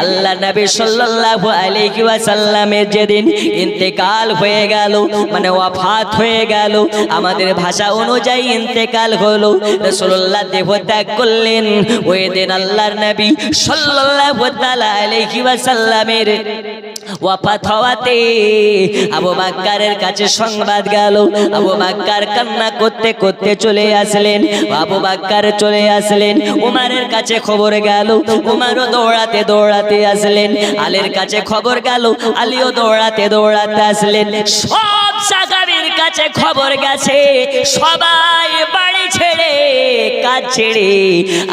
আল্লাহ নবী সাল্লাল্লাহু আলাইহি ওয়াসাল্লামের যেদিন ইন্তেকাল হয়ে গেল, মানে ওয়াফাত হয়ে গেল, আমাদের ভাষা অনুযায়ী ইন্তেকাল হলো, রাসূলুল্লাহ দেহত্যাগ করলেন। ওই দিন আল্লাহর নবী সাল্লাল্লাহু তাআলা আলাইহি ওয়াসাল্লামের ওয়াফাত হওয়াতে আবু বকরের কাছে সংবাদ গেল। আবু বকর কান্না করতে করতে চলে আসলেন। আবু বকর চলে আসলেন, উমরের কাছে খবর গেল, উমরও দৌড়াতে দৌড়াতে আসলেন। আলীর কাছে খবর গেল, আলীও দৌড়াতে দৌড়াতে আসলেন। সব সাহাবীর কাছে খবর গেছে, সবাই বাড়ি ছেড়ে কাজ ছেড়ে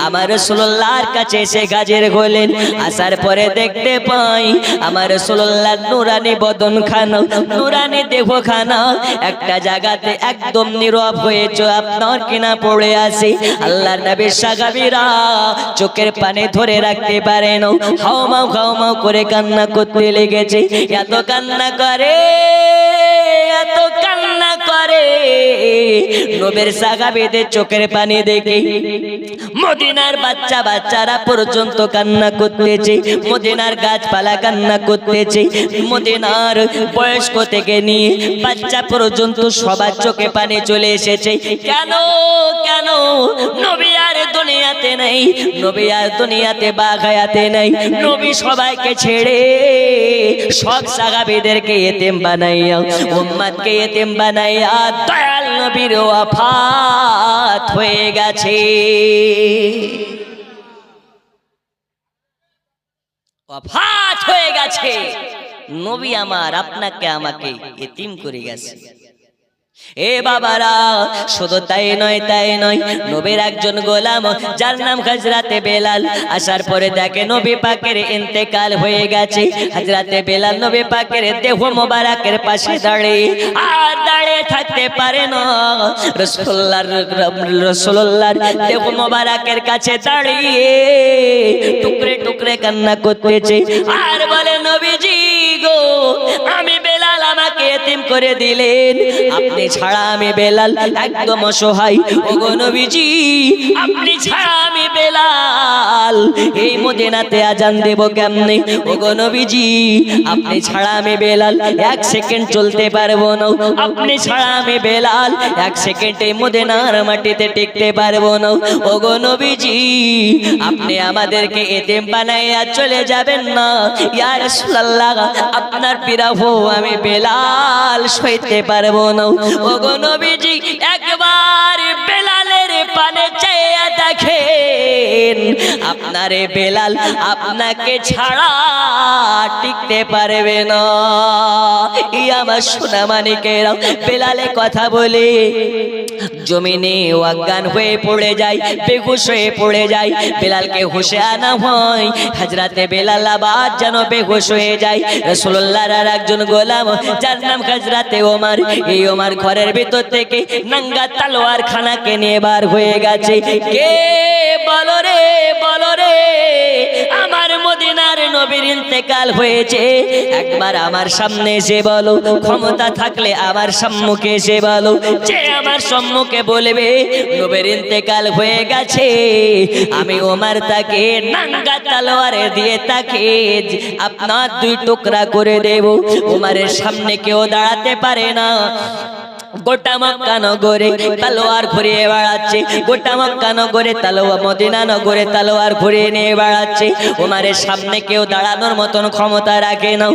আমার রাসূলুল্লাহর কাছে এসে হাজির হলেন। আসার পরে দেখতে পাই আমার রাসূলুল্লাহর নুরানি বদনখানা, নুরানি দেহখানা একটা জায়গাতে একদম নীরব হয়ে আপনার কিনা পড়ে আছে। আল্লাহর নবীর সাহাবীরা চোখের পানি ধরে রাখতে পারেন, হাওমাও হাওমাও করে কান্না করতে লেগেছে। এত কান্না করে, এত কান্না করে, নবীর সাহাবীদের চোখের পানি দেখে মদিনার বাচ্চা বাচ্চারা পর্যন্ত কান্না করতেছে, মদিনার গাছপালা কান্না করতেছে, মদিনার বয়স্ক থেকে নিয়ে বাচ্চা পর্যন্ত সবার চোখে পানি চলে এসেছে। কেন কেন? নবী আর দুনিয়াতে নেই, নবী আর দুনিয়াতে বাগায়াতে নেই। নবী সবাইকে ছেড়ে সব সাহাবীদেরকে এতিম বানাইয়া, উম্মতকে এতিম বানাইয়া দয়াল নবীর ওয়াফাত হয়ে গেছে। ওয়াফাত হয়ে গেছে। নবী আমার আপনাকে আমাকে এতিম করে গেছে। এ বাবারা, শুধু তাই নয়, তাই নয়, নবীর একজন গোলাম যার নাম হযরতে বেলাল, আসার পরে দেখে নবী পাকের ইন্তেকাল হয়ে গেছে। হযরতে বেলাল নবী পাকের দেহ মোবারকের পাশে দাঁড়িয়ে আর দাঁড়িয়ে থাকতে পারে না, রাসূলুল্লাহর দেহ মোবারকের কাছে দাঁড়িয়ে টুকরে টুকরে কান্না করতেছে আর বলে, নবীজি গো, আমি বেলাল, আমাকে এতিম করে দিলেন, আপনি ছাড়া আমি বেলাল একদম অসহায়। ওগো নবীজি, আপনি ছাড়া আমি বেলাল এই মদিনাতে আজান দেব কেমনে? ওগো নবীজি, আপনি ছাড়া আমি বেলাল এক সেকেন্ড চলতে পারবো না, আপনি ছাড়া আমি বেলাল এক সেকেন্ড এই মদিনার মাটিতে টিকতে পারবো না। ওগো নবীজি, আপনি আমাদেরকে এতিম বানাইয়া চলে যাবেন না। ইয়া রাসূলুল্লাহ, আপনার বিরহ আমি বেলাল সইতে পারবো না। ওগো নবীজি, একবার বেলালের পানে চেয়ে দেখেন, আপনারে বেলাল আপনাকে ছাড়া টিকতে পারবে না। এই আমার সোনা মানিকেরা, বেলালে কথা বলে জমিনে অজ্ঞান হয়ে পড়ে যায়, বেহুশ হয়ে পড়ে যায়। বেলালকে হুশে আনা হয়, হযরতে বেলাল আবার যেন বেহুশ হয়ে যায়। রাসূলুল্লাহর আর একজন গোলাম যার নাম হযরতে ওমর, এই ওমর ঘরের ভিতর থেকে নাঙ্গা তলোয়ার খানাকে নিয়ে বার হয়ে গেছে। কে বলো রে, বলো রে, আমার মদিনার নবীর ইন্তেকাল হয়েছে, একবার আমার সামনে এসে বলো, ক্ষমতা থাকলে আমার সম্মুখে এসে বলো, যে আমার সম্মুখে বলবে নবীর ইন্তেকাল হয়ে গেছে, আমি ওমর তাকে নাঙ্গা তলোয়ারে দিয়ে তাকে আপনার দুই টুকরা করে দেব। ওমরের সামনে কেউ দাঁড়াতে পারে না। গোটা মক্কা নগরে তলোয়ার ঘুরিয়ে বেড়াচ্ছে, গোটা মক্কা নগরে তলোয়ার, মদিনা নগরে তলোয়ার ঘুরিয়ে নিয়ে বেড়াচ্ছে। ওমরের সামনে কেউ দাঁড়ানোর মতন ক্ষমতা রাখে না,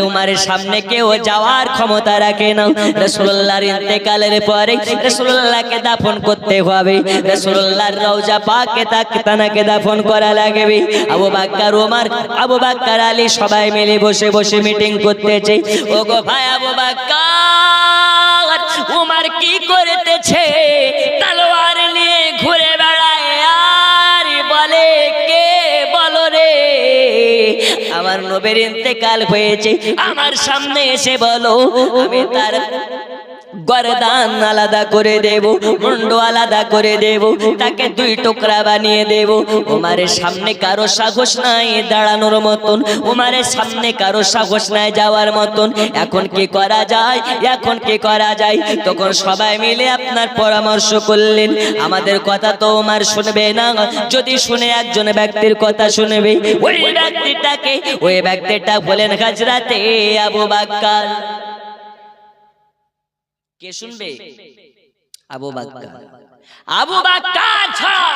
ওমরের সামনে কেউ যাওয়ার ক্ষমতা রাখে না। রাসূলুল্লাহর ইন্তেকালের পরে রাসূলুল্লাহকে দাফন করতে হবে, রাসূলুল্লাহর রওজা পাকে তাকে দাফন করা লাগবে। আবু বকর, ওমর, আবু বকর, আলী সবাই মিলে বসে বসে মিটিং করতেছে। ওগো ভাই আবু বকর, উমর কি করতেছে? তলোয়ার নিয়ে ঘুরে বেড়ায় আর বলে, কে বলো রে, আমার নবীর ইন্তেকাল হয়েছে, আমার সামনে এসে বলো, আমি তার গর্দান আলাদা করে দেব, মুন্ড আলাদা করে দেব, তাকে দুই টুকরা বানিয়ে দেব। ওমারের সামনে কারো সাহস নাই দাঁড়ানোর মতন, ওমারের সামনে কারো সাহস নাই যাওয়ার মতন। এখন কি করা যায়, এখন কি করা যায়? তখন সবাই মিলে আপনার পরামর্শ করলেন, আমাদের কথা তো ওমর শুনবে না, যদি শুনে একজন ব্যক্তির কথা শুনবে। ওই ব্যক্তিটাকে, ওই ব্যক্তিটা বলেন হযরতে আবু বকর। কে শুনবে? আবু বকর। আবু বকর ছাড়া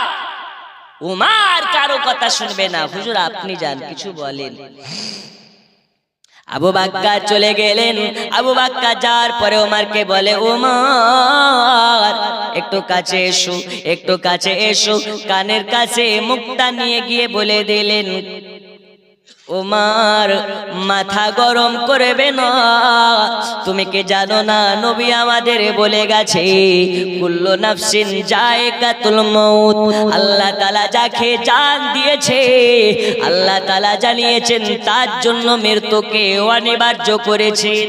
ওমর কারো কথা শুনবে না। হুজুর আপনি যান, কিছু বলেন। আবু বকর চলে গেলেন। আবু বকর যাওয়ার পরে ওমরকে বলে, ওমর একটু কাছে এসো, একটু কাছে এসো। কানের কাছে মুখটা নিয়ে গিয়ে বলে দিলেন, ওমর মাথা গরম করবে না, তুমি কি জানো না নবী আমাদের বলে গেছে কুল্লু নাফসিন যায়কাতুল মউত, আল্লাহ তাআলা যাকে জান দিয়েছে আল্লাহ তাআলা জানিয়েছেন তার জন্য মৃত্যুকে অনিবার্য করেছেন।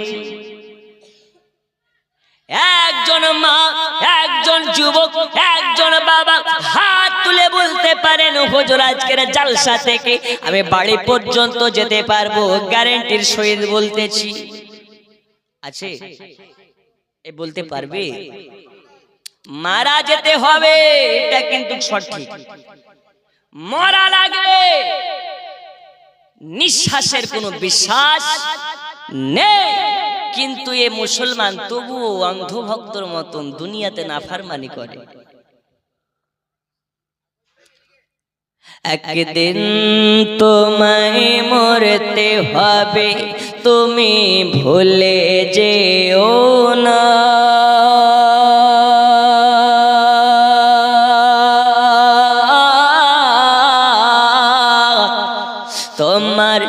একজন মা, একজন যুবক, একজন বাবা হাত তুলে বলতে পারেন, হুজুর আজকের জালসা থেকে আমি বাড়ি পর্যন্ত যেতে পারবো, গ্যারান্টির সহিত বলতেছি। আছে এ বলতে পারবে? মারা যেতে হবে এটা কিন্তু সঠিক, মরা লাগবে, নিঃশ্বাসের কোনো বিশ্বাস নেই। কিন্তু এ মুসলমান তবুও অন্ধভক্তর মতন দুনিয়াতে নাফরমানি করে। একদিন তোমায় মরতে হবে, তুমি ভুলে যেও না, তোমার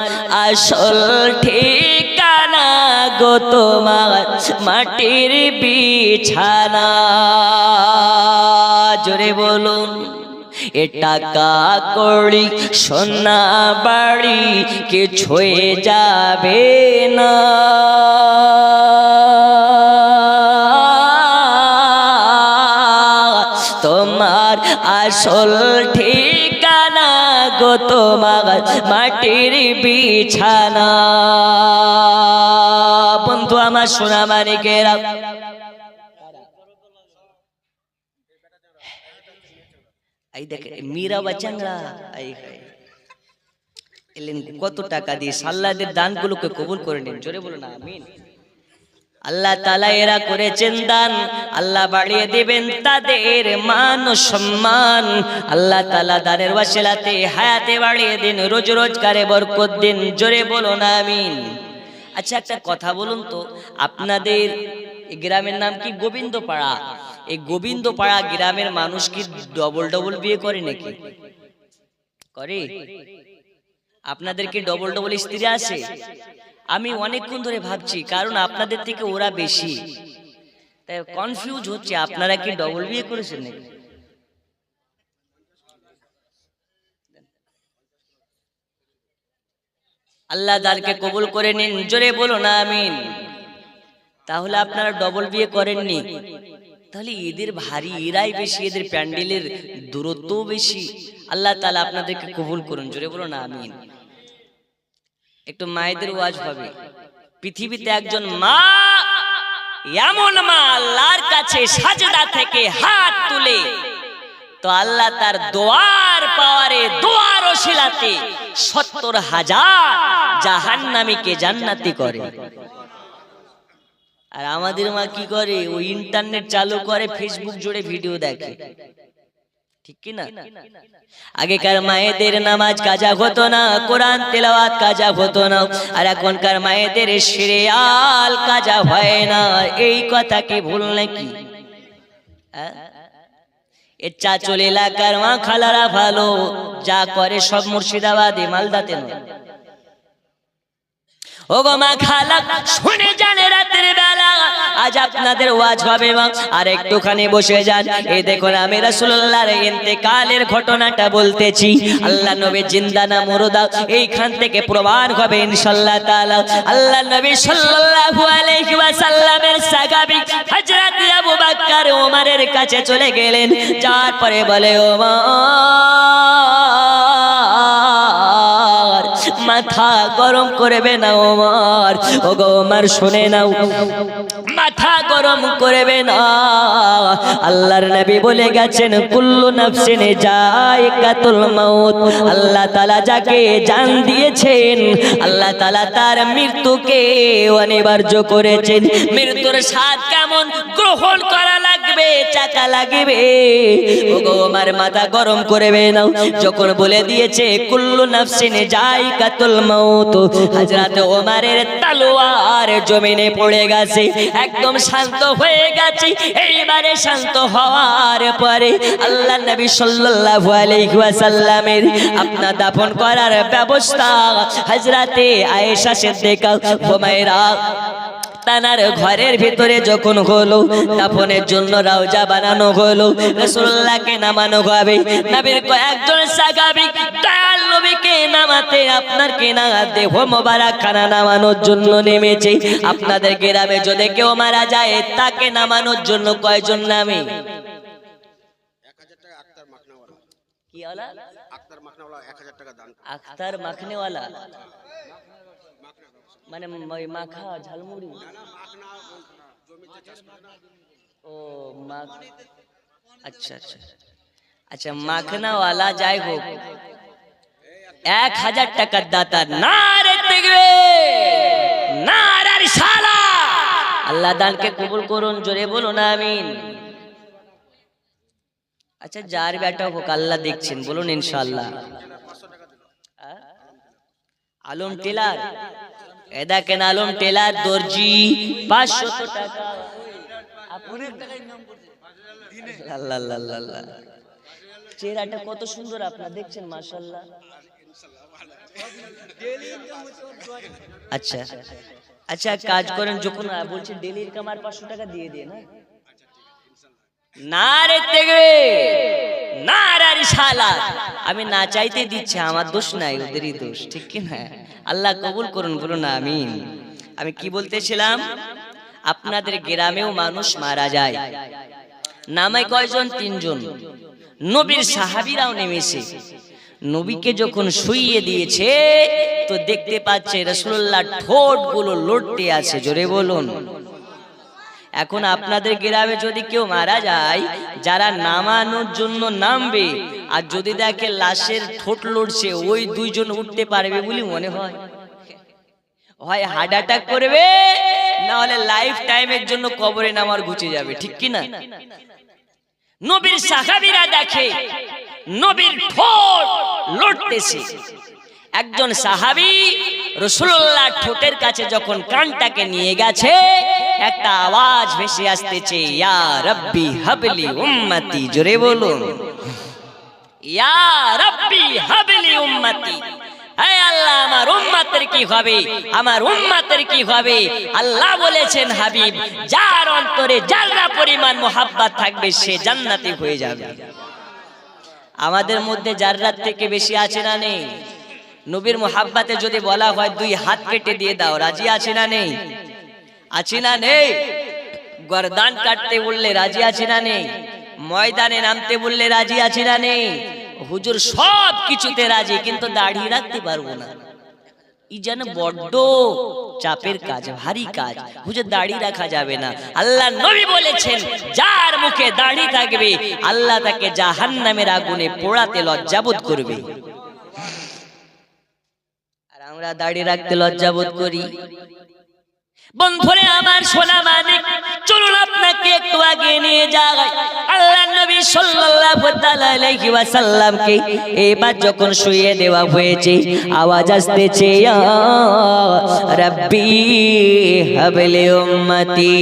আসল ঠিকানা গো তোমার মাটির বিছানা। জোরে বলুন। এ টাকা কড়ি সোনা বাড়ি কিছুই যাবে না, তোমার আসল ঠিকানা গো তোমার মাটির বিছানা। বন্ধু আমার সোনা মানিকেরা, এই দেখে মীরা বাচ্চাংরা এলেন কত টাকা দিয়ে, সাল্লাদের দানগুলোকে কবুল করে নিন। জোরে বলুন আমিন। আল্লাহ তাআলা এরা করেছেন দান, আল্লাহ বাড়িয়ে দিবেন তাদের মান ও সম্মান। আল্লাহ তাআলা দানের ওয়াসিলাতে হায়াতে বাড়িয়ে দিন, রোজ রোজগারে বরকত দিন। জোরে বলুন আমিন। আচ্ছা একটা কথা বলুন তো, আপনাদের এই গ্রামের নাম কি গোবিন্দপাড়া? এই গোবিন্দপাড়া গ্রামের মানুষ কি ডবল ডবল বিয়ে করে নাকি? করে? আপনাদের কি ডবল ডবল স্ত্রী আছে? আমি অনেকক্ষণ ধরে ভাবছি, কারণ আপনাদের থেকে ওরা বেশি, তাই কনফিউজ হচ্ছে আপনারা কি ডবল বিয়ে করেছেন নাকি? আল্লাহ দানকে কবুল করে নিন। জোরে বলুন আমিন। তাহলে আপনারা ডবল বিয়ে করেননি, তাহলে এদের ভারী, এরাই বেশি, এদের প্যান্ডেলের দূরত্বও বেশি। আল্লাহ তাআলা আপনাদেরকে কবুল করুন। জোরে বলুন আমিন। একটু মায়েদের ওয়াজ হবে। পৃথিবীতে একজন মা, এমন মা আল্লাহর কাছে সাজদা থেকে হাত তুলে তো আল্লাহ তার দোয়ার পাওয়ারে, দোয়ার ওসিলাতে ৭০,০০০ জাহান্নামীকে জান্নাতি করে। আর আমাদের মা কি করে? ওই ইন্টারনেট চালু করে, ফেসবুক জুড়ে ভিডিও দেখে, ঠিক কি না? আগেকার মায়েদের নামাজ কাজা হতো না, কোরআন তেলাওয়াত কাজা হতো না, আর এখনকার মায়েদের সিরিয়াল কাজা হয় না। এই কথা কি ভুল নাকি? এর চাচল এলাকার মা খালারা ভালো, যা করে সব মুর্শিদাবাদে মালদাতে নয়। ওগো মা খালা শুনে যান রাতের বেলা আজ আপনাদের ওয়াজ হবে মা আর একটুখানি বসে যান। এই দেখুন আমি রাসূলুল্লাহর ইন্তেকালের ঘটনাটা বলতেছি। আল্লাহ নবী জিন্দা না মুর্দা এইখান থেকে প্রমাণ হবে ইনশাআল্লাহ তাআলা। আল্লাহ নবী সাল্লাল্লাহু আলাইহি ওয়াসাল্লামের সাহাবী হযরত আবু বকর ওমরের কাছে চলে গেলেন। যার পরে বলে ওমর মাথা গরম করবে না ওমর, ওগো ওমর শুনে নাও মাথা গরম করবে না। আল্লাহর নবী বলে গেছেন কুল্লু নাফসিন যায়কাতুল মাউত। আল্লাহ তাআলা যাকে জান দিয়েছেন আল্লাহ তাআলা তার মৃত্যুকে অনিবার্য করেছেন। মৃত্যুর স্বাদ কেমন গ্রহণ করা লাগবে, চাকা লাগবে। ওগো ওমর মাথা গরম করবে না। যখন বলে দিয়েছে কুল্লু নাফসিন যায়কাতুল মাউত, হযরত ওমরের তলোয়ার জমিনে পড়ে গেছে, একদম শান্ত হয়ে গেছে। এইবারে শান্ত হওয়ার পরে আল্লাহ নবী সাল্লাল্লাহু আলাইহি ওয়াসাল্লামের আপনা দাফন করার ব্যবস্থা হযরতে আয়েশা সিদ্দিকা হুমায়রা তানার ঘরের ভিতরে যখন হলো, দাফনের জন্য রওজা বানানো হলো, রাসূলুল্লাহকে নামানো হবে। নবীর কয়েকজন সাহাবী দয়াল নবীকে নামাতে আপনার কেনা দেহ মোবারক খানা নামানোর জন্য নেমেছে। আপনাদের গ্রামে যদি কেউ মারা যায় তাকে নামানোর জন্য কয়জন নামে? 1000 টাকা আক্তার মাখনাওয়ালা। কি ওয়ালা? আক্তার মাখনাওয়ালা 1000 টাকা দান। আক্তার মাখনেওয়ালা মানে ওই মাখা ঝালমুড়ি? ও মাখ, আচ্ছা আচ্ছা আচ্ছা মাখনাওয়ালা। যাই হোক 1000 টাকার দাতা। নারে তাকবীর, নারে রিসালাত। আল্লাহ দানকে কবুল করুন, জোরে বলুন আমিন। আচ্ছা যার বেটা হোক আল্লাহ দেখছেন, বলুন ইনশাআল্লাহ। আলম টেলার, এদা কেন আলম টেলার দর্জি 500 টাকা। আল্লাহ আল্লাহ আল্লাহ, চেহারাটা কত সুন্দর আপনারা দেখছেন মাশাআল্লাহ। আচ্ছা আচ্ছা কাজ করেন, যখন বলছি ডেলি ইনকাম আর 500 টাকা দিয়ে দিয়ে না। নারে তাকবীর, নারে রিসালাত। আমি না চাইতে দিচ্ছি, আমার দোষ নাই, ওদেরই দোষ, ঠিক কি না? আল্লাহ কবুল করুন, বলুন আমিন। আমি কি বলতেছিলাম, আপনাদের গ্রামেও মানুষ মারা যায়, নামে কয়জন? 3 জন। নবীর সাহাবীরাও নেমেছে। নবীকে যখন শুইয়ে দিয়েছে তো দেখতে পাচ্ছে রাসূলুল্লাহ ঠোঁটগুলো লড়তে আছে, জোরে বলুন। এখন আপনাদের গ্রামে যদি কেউ মারা যায়, যারা নামানোর জন্য নামবে আর যদি দেখে লাশের ঠোঁট লড়ছে, ওই 2 জন উঠতে পারবে বলে মনে হয়? হয় হার্ট অ্যাটাক করবে, না হলে লাইফ টাইমের জন্য কবরে নামার ঘুচে যাবে, ঠিক কি না? নবীর সাহাবীরা দেখে নবীর ঠোঁট লড়তেছে। একজন সাহাবী রাসূলুল্লাহ ঠোঁটের কাছে যখন কানটাকে নিয়ে গেছে, একটা আওয়াজ ভেসে আসতেছে, ইয়া রাব্বি হাবলি উম্মতি। জোরে বলুন, ইয়া রাব্বি হাবলি উম্মতি। হে আল্লাহ আমার উম্মতের কি হবে, আমার উম্মতের কি হবে? আল্লাহ বলেছেন হাবিব যার অন্তরে যারা পরিমাণ মোহাব্বত থাকবে সে জান্নাতি হয়ে যাবে। আমাদের মধ্যে জাররাত থেকে বেশি আছে না নেই? নবীর মোহাব্বতে যদি বলা হয় 2 হাত কেটে দিয়ে দাও, রাজি আছে না নেই? আছে না নেই? গর্দান কাটতে বললে রাজি আছে না নেই? ময়দানে নামতে বললে রাজি আছে না নেই? হুজুর সব কিছুতে রাজি, কিন্তু দাড়ি রাখতে পারবো না। ই যেন বড্ড চাপের কাজ, ভারী কাজ। হুজুর দাড়ি রাখা যাবে না। আল্লাহ নবী বলেছেন যার মুখে দাড়ি থাকবে আল্লাহ তাকে জাহান্নামের আগুনে পোড়াতে লজ্জাবোধ করবে। আর আমরা দাড়ি রাখতে লজ্জাবোধ করি। বন্ধুরে আমার সোনা মানিক, চলুন আপনাকে একটু আগে নিয়ে যাই। আল্লাহ নবী সাল্লাল্লাহু তাআলা আলাইহি ওয়াসাল্লামকে এবার যখন শুইয়ে দেওয়া হয়েছে, আওয়াজ আসতেছে, ইয়া রাব্বি হাবলি উম্মতি।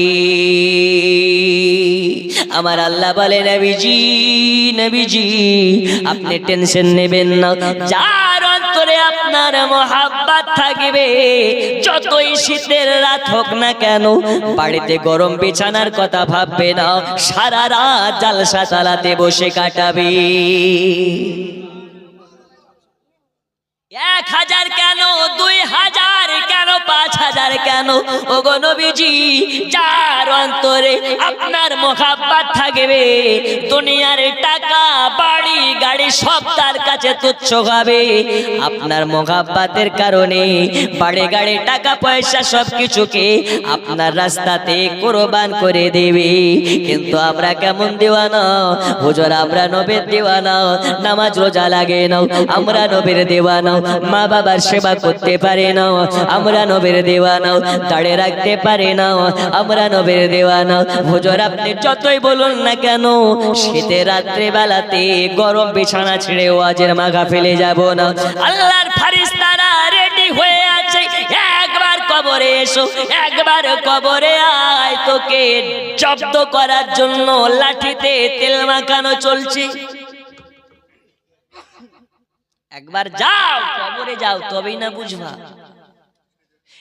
আমার আল্লাহ বলে, নবীজি নবীজি আপনি টেনশন নেবেন না, যার অন্তরে অন্তরে আপনার মোহাব্বত থাকবে, যতই শীতের রাত হোক না কেন বাড়িতে গরম বিছানার কথা ভাববে না, সারা রাত জালসা চালাতে বসে কাটাবে। 1000 কেন, 2000 কেন, 5000 কেন, ওগো নবীজি, যার অন্তরে আপনার মোহাব্বত থাকবে দুনিয়ার টাকা বাড়ি গাড়ি সব তার কাছে তুচ্ছ হবে। আপনার মোহাব্বতের কারণে বাড়ি গাড়ি টাকা পয়সা সব কিছুকে আপনার রাস্তাতে কুরবান করে দেবে। কিন্তু আমরা কেমন দিওয়ানা হুজুর, আমরা নবীর দিওয়ানা, নামাজ রোজা লাগে না, আমরা নবীর দিওয়ানা, মা বাবার সেবা করতে পারে না, আমরা নবীর দিওয়ানা, দাঁড়ে রাখতে পারে না, আমরা নবীর দিওয়ানা। হুজুর আপনি যতই বলুন না কেন শীতের রাত্রে বেলাতে গরম বিছানা ছেড়ে ওয়াজের মাগা ফেলে যাব না। আল্লাহর ফেরেশতারা রেডি হয়ে আছে, একবার কবরে এসো, একবার কবরে আয়, তোকে জব্দ করার জন্য লাঠিতে তেল মাখানো চলছে। একবার যাও কবরে যাও, তবেই না বুঝবা।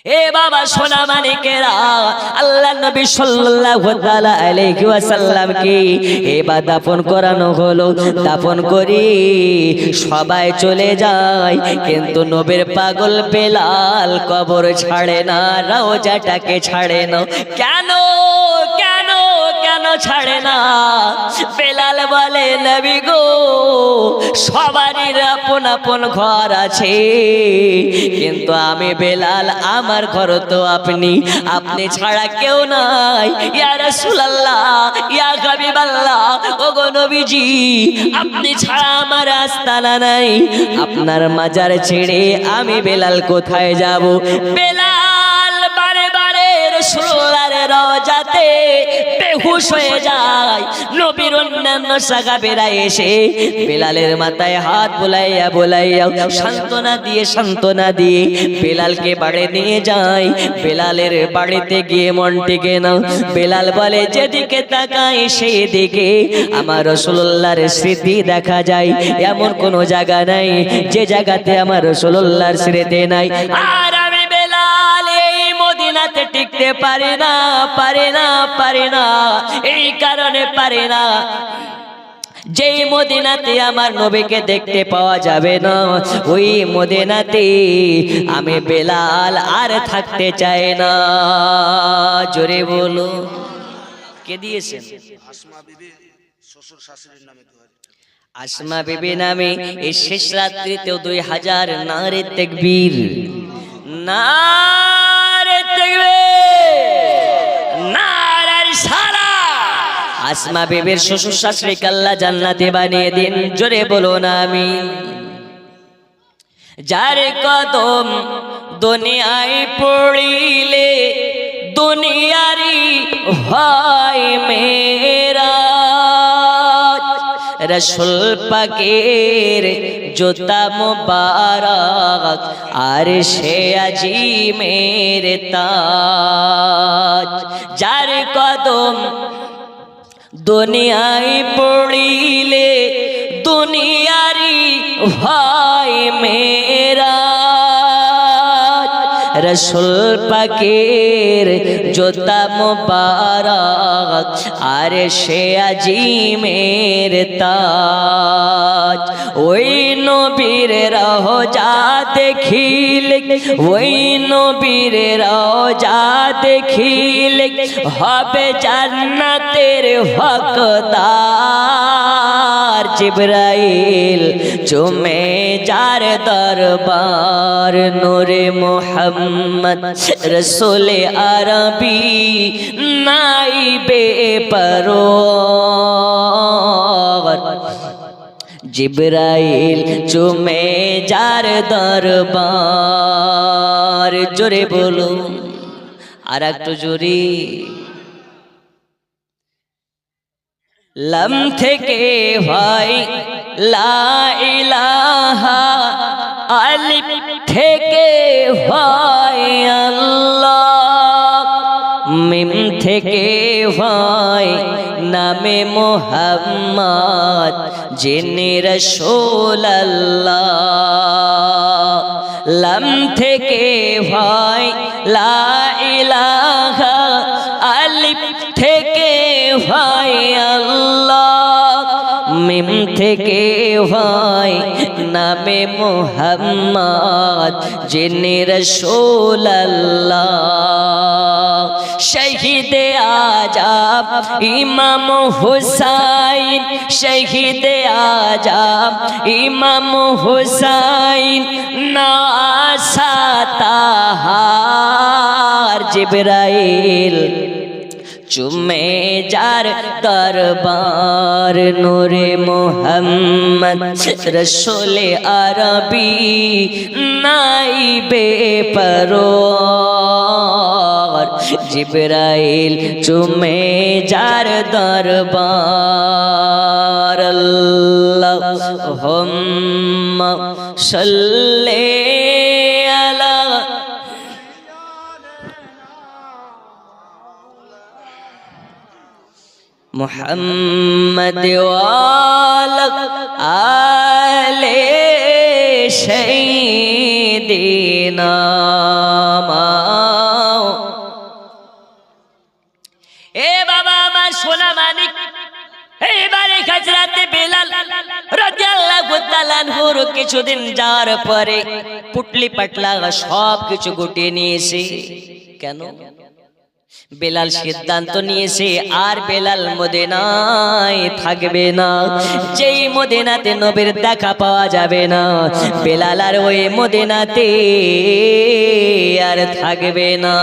এ বাবা সোনা মানিকেরা, আল্লাহ নবী সাল্লাল্লাহু তাআলা আলাইহি ওয়াসাল্লাম কে এবার দাফন করানো হলো। দাফন করি সবাই চলে যায়, কিন্তু নবীর পাগল বেলাল কবর ছাড়ে না, রওজাটাকে ছাড়ে না। কেন কেন কেন ছাড়ে না? বেলাল বলে নবী গো, সবারই আপন আপন ঘর আছে, কিন্তু আমি বেলাল, আমার ঘর তো আপনি, আপনি ছাড়া কেউ নাই। ইয়া রাসূলুল্লাহ, ইয়া হাবিবাল্লাহ, ওগো নবীজি, আপনি ছাড়া আমার আস্তানা নাই, আপনার মাজার ছেড়ে আমি বেলাল কোথায় যাব? বেলাল বারে বারে রাসূলুল্লাহর রওজাতে বেহুশ হয়ে যায়। নবীর অন্যান্য সাহাবীরা এসে বেলালের মাথায় হাত বুলাইয়া বুলাইয়া সান্ত্বনা দিয়ে বেলালকে বাড়ি নিয়ে যায়। বেলালের বাড়িতে গিয়ে মন টিকে না। বেলাল বলে, যেদিকে তাকাই সেই দিকে আমার রাসূলুল্লাহর স্মৃতি দেখা যায়, এমন কোনো জায়গা নাই যে জায়গাতে আমার রাসূলুল্লাহর স্মৃতি নাই। আর আমি বেলাল এই মদিনাতে টিকতে পারি না, পারি না, পারি না। এই কারণে পারি না, যেই মদিনাতে আমার নবীকে দেখতে পাওয়া যাবে না, ওই মদিনাতে আমি বেলাল আর থাকতে চাই না। জোরে বলো, কে দিয়েছেন? আসমা বিবি, শ্বশুর শাশুড়ির নামে। আসমা বিবি নামে এই শেষ রাত্রিতেও 2000 নারে তাকবীর, নারে তাকবীর, নারে রিসালাত। আসমা বিবির শ্বশুর শাশুড়িকে আল্লাহ জান্নাতে বানিয়ে দিন। জোরে বলো না আমিন। যার কদম দুনিয়ায় পড়িলে দুনিয়ারি হয় মেরা, রসুল পাকের জুতা মুবারক আর সে আজিমের তাজ। যার কদম দুনিয়ায় পড়িলে দুনিয়ারি হয় মেরা, রসুল পাকের জুতা মুবারক আর সে আজিমের তাজ। ওই নবীর রওজা দেখিলে, ওই নবীর রওজা দেখিলে হবে জান্নাতের হকদার। জিবরাইল চুমে যার দরবার, নূরে মুহাম্মদ রসুলে আরবি নাইবে পরওয়ার। জিবরাইল চুমে যার দরবার। জোরে বলো, আর একটু জোরে। লাম থেকে হয় লা ইলাহা, আলিফ থেকে হয় আল্লাহ, মিম থেকে হয় নামে মোহাম্মদ যিনি রাসূলুল্লাহ লাম থেকে হয় লা ইলাহা আলিফ থেকে হয় আল্লাহ মিম থেকে হয় নামে মোহাম্মদ যিনি রাসূলুল্লাহ শহীদ আজম ইমাম হুসাইন শহীদ আজম ইমাম হুসাইন নাসাতাহার জিবরাইল চুমে যার দরবার নূরে মোহাম্মদ রসূল আরবি নাইবে পরওয়ার জিবরাইল চুমে যার দরবার আল্লাহুম্মা সাল্লি আলা মুহাম্মদ ওয়ালা আলে সাইয়্যিদিনা এ বাবা আমার সোনা মানিক এইবারে হযরতে বেলাল রাদিয়াল্লাহু তাআলা আনহুর কিছুদিন যাওয়ার পরে পুটলি পাটলা সব কিছু গুটিয়ে নিয়েছে কেন বেলাল সিদ্ধান্ত নিয়েছে আর বেলাল মদিনায় থাকবে না যেই মদিনাতে নবীর দেখা পাওয়া যাবে না বেলাল আর ওই মদিনাতে আর থাকবে না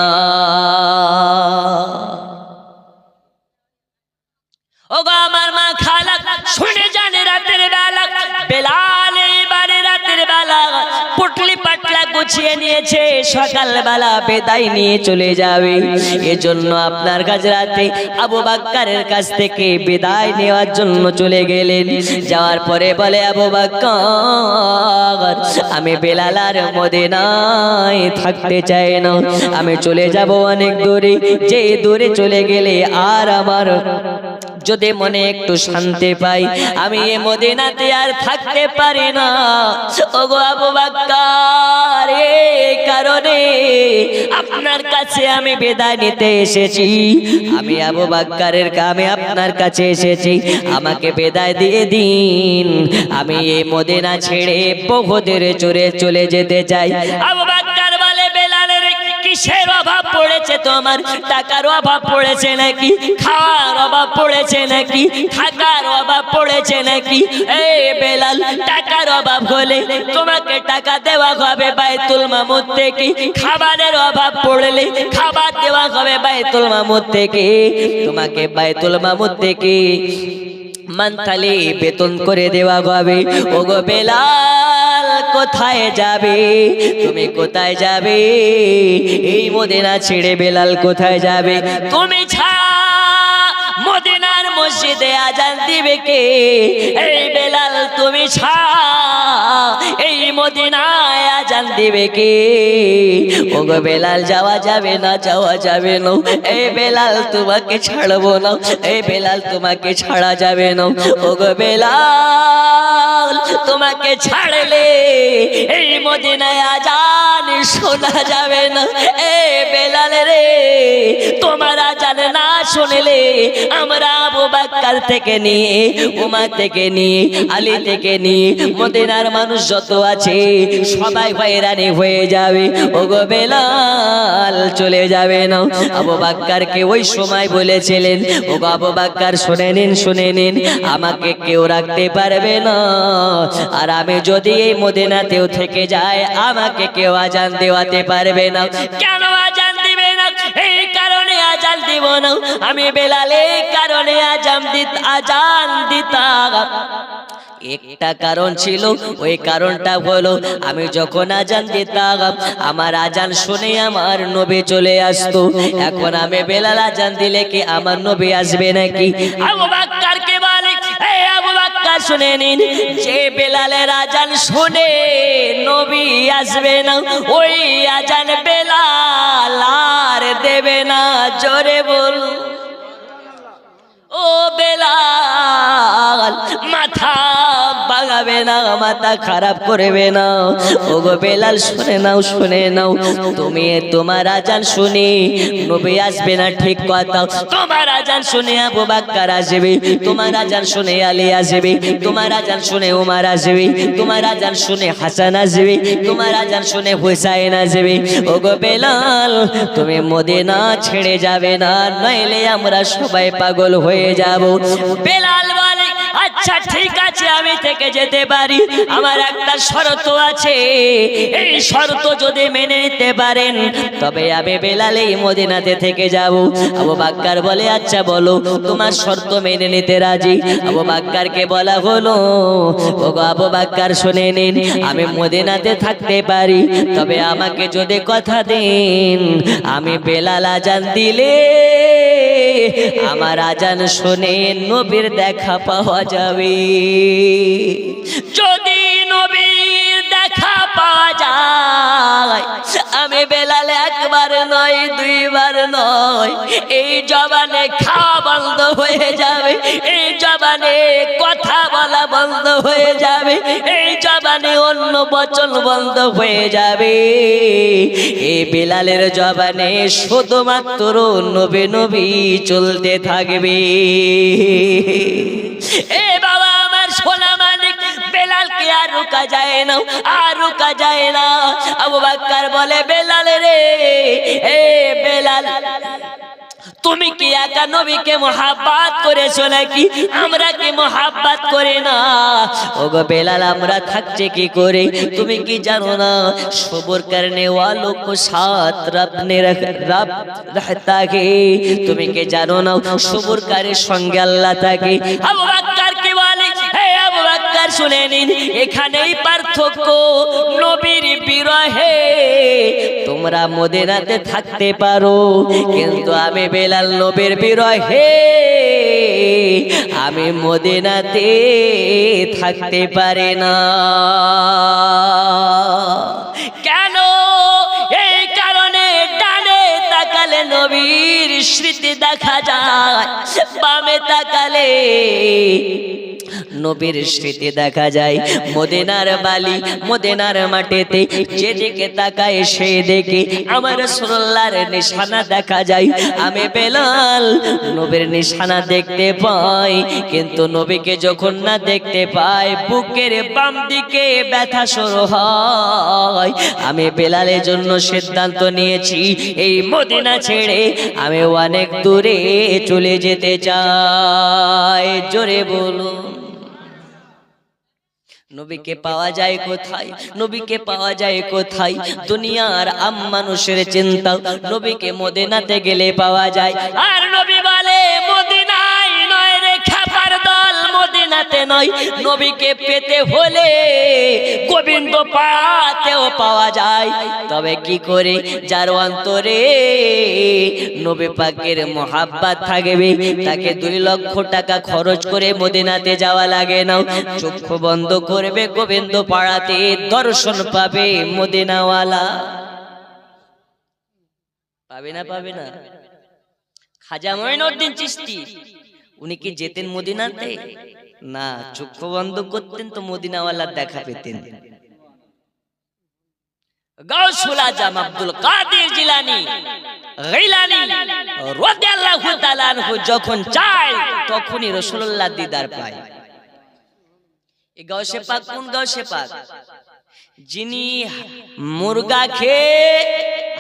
ওগো আমার মা খালা শুনে জানে রাতের বেলা বেলাল এবারে রাতের বেলা পুটলি পাটলা গুছিয়ে নিয়েছে সকালবেলা বিদায় নিয়ে চলে যাবে এজন্য আপনার কাছে রাতে আবু বকরের কাছ থেকে বিদায় নেওয়ার জন্য চলে গেলেন যাওয়ার পরে বলে আবু বকর আমি বেলাল আর মদিনায় থাকতে চাই না আমি চলে যাব অনেক দূরে যে দূরে চলে গেলে আর আমার যদি মনে একটু শান্তি পাই আমি এই মদিনাতে আর থাকতে পারি না ওগো আবু বকর এই কারণে আপনার কাছে আমি বিদায় নিতে এসেছি আমি আবু বকরের কামে আপনার কাছে এসেছি আমাকে বিদায় দিয়ে দিন আমি এই মদিনা ছেড়ে বহুদের চড়ে চলে যেতে চাই আবু বকর বলে বেলালের কিসের অভাব পড়েছে তোমার টাকার অভাব পড়েছে নাকি খাওয়ার অভাব পড়েছে নাকি থাকার অভাব পড়েছে নাকি এই বেলাল টাকার অভাব হলে তোমাকে টাকা দেওয়া হবে বাইতুল মামুর থেকে খাবারের অভাব পড়লে খাবার দেওয়া হবে বাইতুল মামুর থেকে তোমাকে বাইতুল মামুর থেকে মান্থলি বেতন করে দেওয়া হবে ওগো বেলাল কোথায় যাবে তুমি কোথায় যাবে এই মদিনা ছেড়ে বেলাল কোথায় যাবে তুমি মদিনার মসজিদে আজান দিবে কে এই বেলাল তুমি এই মদিনায় আজান দিবে কে ওগো বেলাল যাওয়া যাবে না যাওয়া যাবে না এই বেলাল তোমাকে ছাড়বো না এই বেলাল তোমাকে ছাড়া যাবে না ওগো বেলাল তোমাকে ছাড়লে এই মদিনায় আজান শোনা যাবে না এই বেলাল রে তোমার আজান না শুনলে আমরা আবু বকর থেকে নিয়ে উমর থেকে নিয়ে আলী থেকে নিয়ে মদিনার মানুষ যত আছে সবাই হয়রানি হয়ে যাবে ওগো বেলাল চলে যাবে না আবু বকরকে ওই সময় বলেছিলেন ওগো আবু বকর শুনে নিন আমাকে কেউ রাখতে পারবে না আর আমি যদি এই মদিনাতেও থেকে যাই আমাকে কেউ আজান দেওয়াতে পারবে না কেন আজান দিবে না এই কারণে আজান দিব না আমি বেলাল এই কারণে আজান দিতাম একটা কারণ ছিল ওই কারণটা হলো আমি যখন আজান দিতাম আমার আজান শুনে আমার নবী চলে আসতো এখন আমি বেলাল আজান দিলে কি আমার নবী আসবে নাকি আবু বকরকে বলে এই আবু বকর শুনে নিন যে বেলালের আজান শুনে নবী আসবে না ওই আজান বেলাল আর দেবে না জোরে বল ও মাথা খারাপ করবে না। ওগো বেলাল শুনে নাও, তুমি তোমার আজান শুনে নবী আসবে না ঠিক কথা, তোমার আজান শুনে আবু বকর আসবে, তোমার আজান শুনে আলী আসবে, তোমার আজান শুনে ওমর আসবে, তোমার আজান শুনে হাসান আসবে, তোমার আজান শুনে হুসাইন আসবে। ওগো বেলাল তুমি মদিনা ছেড়ে যাবে না, নইলে আমরা সবাই পাগল হয়ে যাব। বেলাল বলে আচ্ছা ঠিক আছে আমি থেকে যেতে পারি, আমার একটা শর্ত আছে, এই শর্ত যদি মেনে নিতে পারেন তবে আমি বেলাল এই মদিনাতে থেকে যাব। আবু বকর বলে আচ্ছা বলো তোমার শর্ত মেনে নিতে রাজি। আবু বকরকে বলা হলো ওগো আবু বকর শুনে নিন, আমি মদিনাতে থাকতে পারি, তবে আমাকে যদি কথা দেন আমি বেলাল আজান দিলে আমার আজান শুনে নবীর দেখা পাওয়া যাবে। যদি নবীর দেখা পাওয়া যায় আমি বেলাল একবার নয় দুইবার নয়, এই জবানে খাওয়া বন্ধ হয়ে যাবে, এই জবানে কথা বলা বন্ধ হয়ে যাবে, এই জবানে অন্য বচন বন্ধ হয়ে যাবে। এই বেলালের জবানে শুধুমাত্র নবী নবী চলতে থাকবে। এ বাবা আমার সোনা মানিক, বেলালকে আর রোকা যায় না, আর রোকা যায় না। আবু বকর বলে বেলাল রে, এ বেলাল তুমি কি একা নবীকে মোহাব্বত করেছো নাকি? আমরা কি মোহাব্বত করে না? ওগো বেলাল আমরা থাকছে কি করে? তুমি কি জানো না সবর করনে वालों को साथ रब ने रहता है? তুমি কি জানো না সবরকারীর সঙ্গে আল্লাহ থাকে? আবু বকর কি বলে, হে আবু বকর শুনে নিন, এখানেই পার্থক্য। নবীর বিরহে তোমরা মদিনাতে থাকতে পারো, কিন্তু আমি বেলাল নবীর বিরহে আমি মদিনাতে থাকতে পারি না। কেন? এই কারণে ডানে তাকালে নবীর স্মৃতি দেখা যায়, বামে তাকালে নবীর স্মৃতি দেখা যায়। মদিনার বালি মদিনার মাটিতে যেদিকে তাকায় সেই দেখে আমার রাসূলুল্লাহর নিশানা দেখা যায়। আমি বেলাল নবীর নিশানা দেখতে পাই, কিন্তু নবীকে যখন না দেখতে পাই বুকের বাম দিকে ব্যথা শুরু হয়। আমি বেলালের জন্য সিদ্ধান্ত নিয়েছি এই মদিনা ছেড়ে আমি অনেক দূরে চলে যেতে চাই। জোরে বলুন নবীকে পাওয়া যায় কোথায়? নবীকে পাওয়া যায় কোথায়? দুনিয়ার আম মানুষের চিন্তা নবীকে মদিনাতে গেলে পাওয়া যায়। আর নবী বলে মদিনায় নয় রে খাবার দল, মদিনাতে নয়, নবীকে পেতে হলে গোবিন্দ পাতেও পাওয়া যায়। তবে কি করে? যার অন্তরে নবী পাকের মোহাব্বত থাকবে তাকে 2 লক্ষ টাকা খরচ করে মদিনাতে যাওয়া লাগে না, চক্ষু বন্ধ করবে গোবিন্দ পাড়াতে দর্শন পাবে মদিনাওয়ালা। পাবে না? পাবে না? খাজা মঈনুদ্দিন চিশতি উনি কি যেতেন মদিনাতে? না, চক্ষু বন্ধ করতেন তো মদিনাওয়ালার দেখা পেতেন। গাউসুল আজম আব্দুল কাদের জিলানী গিলানী রাদিয়াল্লাহু তাআলা আনহু যখন চায় তখনই রাসূলুল্লাহ দিদার পায়। এই গাউসে পাক কোন গাউসে পাক? যিনি মুরগা খেয়ে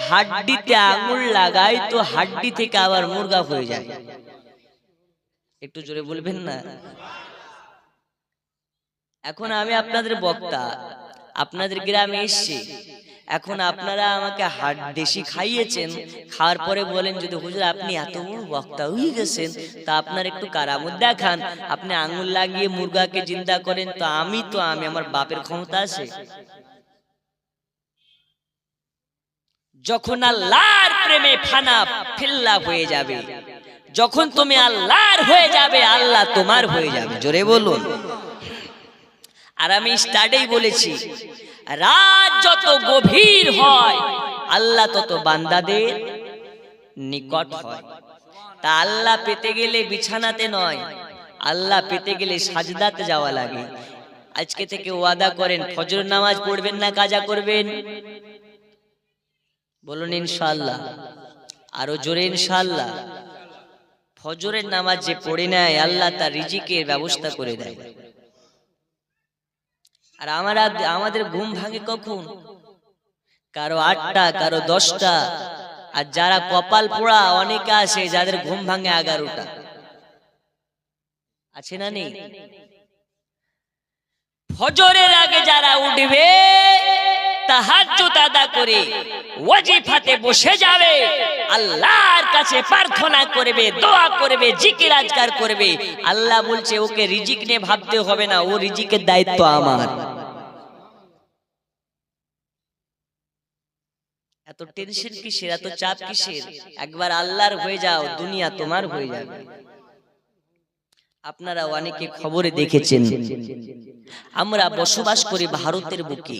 হাড্ডিতে আঙুল লাগায় তো হাড্ডি থেকে আবার মুরগা হয়ে যায়। একটু জোরে বলবেন না? এখন আমি আপনাদের বক্তা, আপনাদের গ্রামে এসেছি, এখন আপনারা আমাকে হাট দেশি খাইয়েছেন, খাওয়ার পরে বলেন যদি হুজুর আপনি এত বড় বক্তা হয়ে গেছেন তা আপনার একটু কারামত দেখান, আপনি আঙুল লাগিয়ে মুরগাকে জিন্দা করেন, তো আমি আমার বাপের ক্ষমতা আছে? যখন আল্লাহর প্রেমে ফানা ফিল্লা হয়ে যাবে, যখন তুমি আল্লাহর হয়ে যাবে আল্লাহ তোমার হয়ে যাবে। জোরে বলুন। আর আমি স্টার্টেই বলেছি রাত যত গভীর হয় আল্লাহ তত বান্দাদের নিকট হয়। তা আল্লাহ পেতে গেলে বিছানাতে নয়, আল্লাহ পেতে গেলে সাজদাতে যাওয়া লাগে। আজকে থেকে ওয়াদা করেন ফজর নামাজ পড়বেন না কাজা করবেন? বলুন ইনশাআল্লাহ, আরো জোরে ইনশাআল্লাহ। ফজরের নামাজ যে পড়ে নেয় আল্লাহ তার রিজিকের ব্যবস্থা করে দেয়। আর আমাদের ঘুম ভাঙে কখন? কারো 8টা, কারো 10টা, আর যারা কপাল পোড়া অনেকে আছে যাদের ঘুম ভাঙে 11টা। আছে না নেই? ফজরের আগে যারা উঠবে তাহাজ্জুদ আদা করে ওয়াজিফাতে বসে যাবে, আল্লাহর কাছে প্রার্থনা করবে, দোয়া করবে, জিকির আজকার করবে, আল্লাহ বলছে ওকে রিজিক নিয়ে ভাবতে হবে না, ও রিজিকের দায়িত্ব আমার। এত টেনশন কিসের, এত চাপ কিসের? একবার আল্লাহর হয়ে যাও, দুনিয়া তোমার হয়ে যাবে। আপনারা অনেকে খবরে দেখেছেন, আমরা বসবাস করি ভারতের বুকে।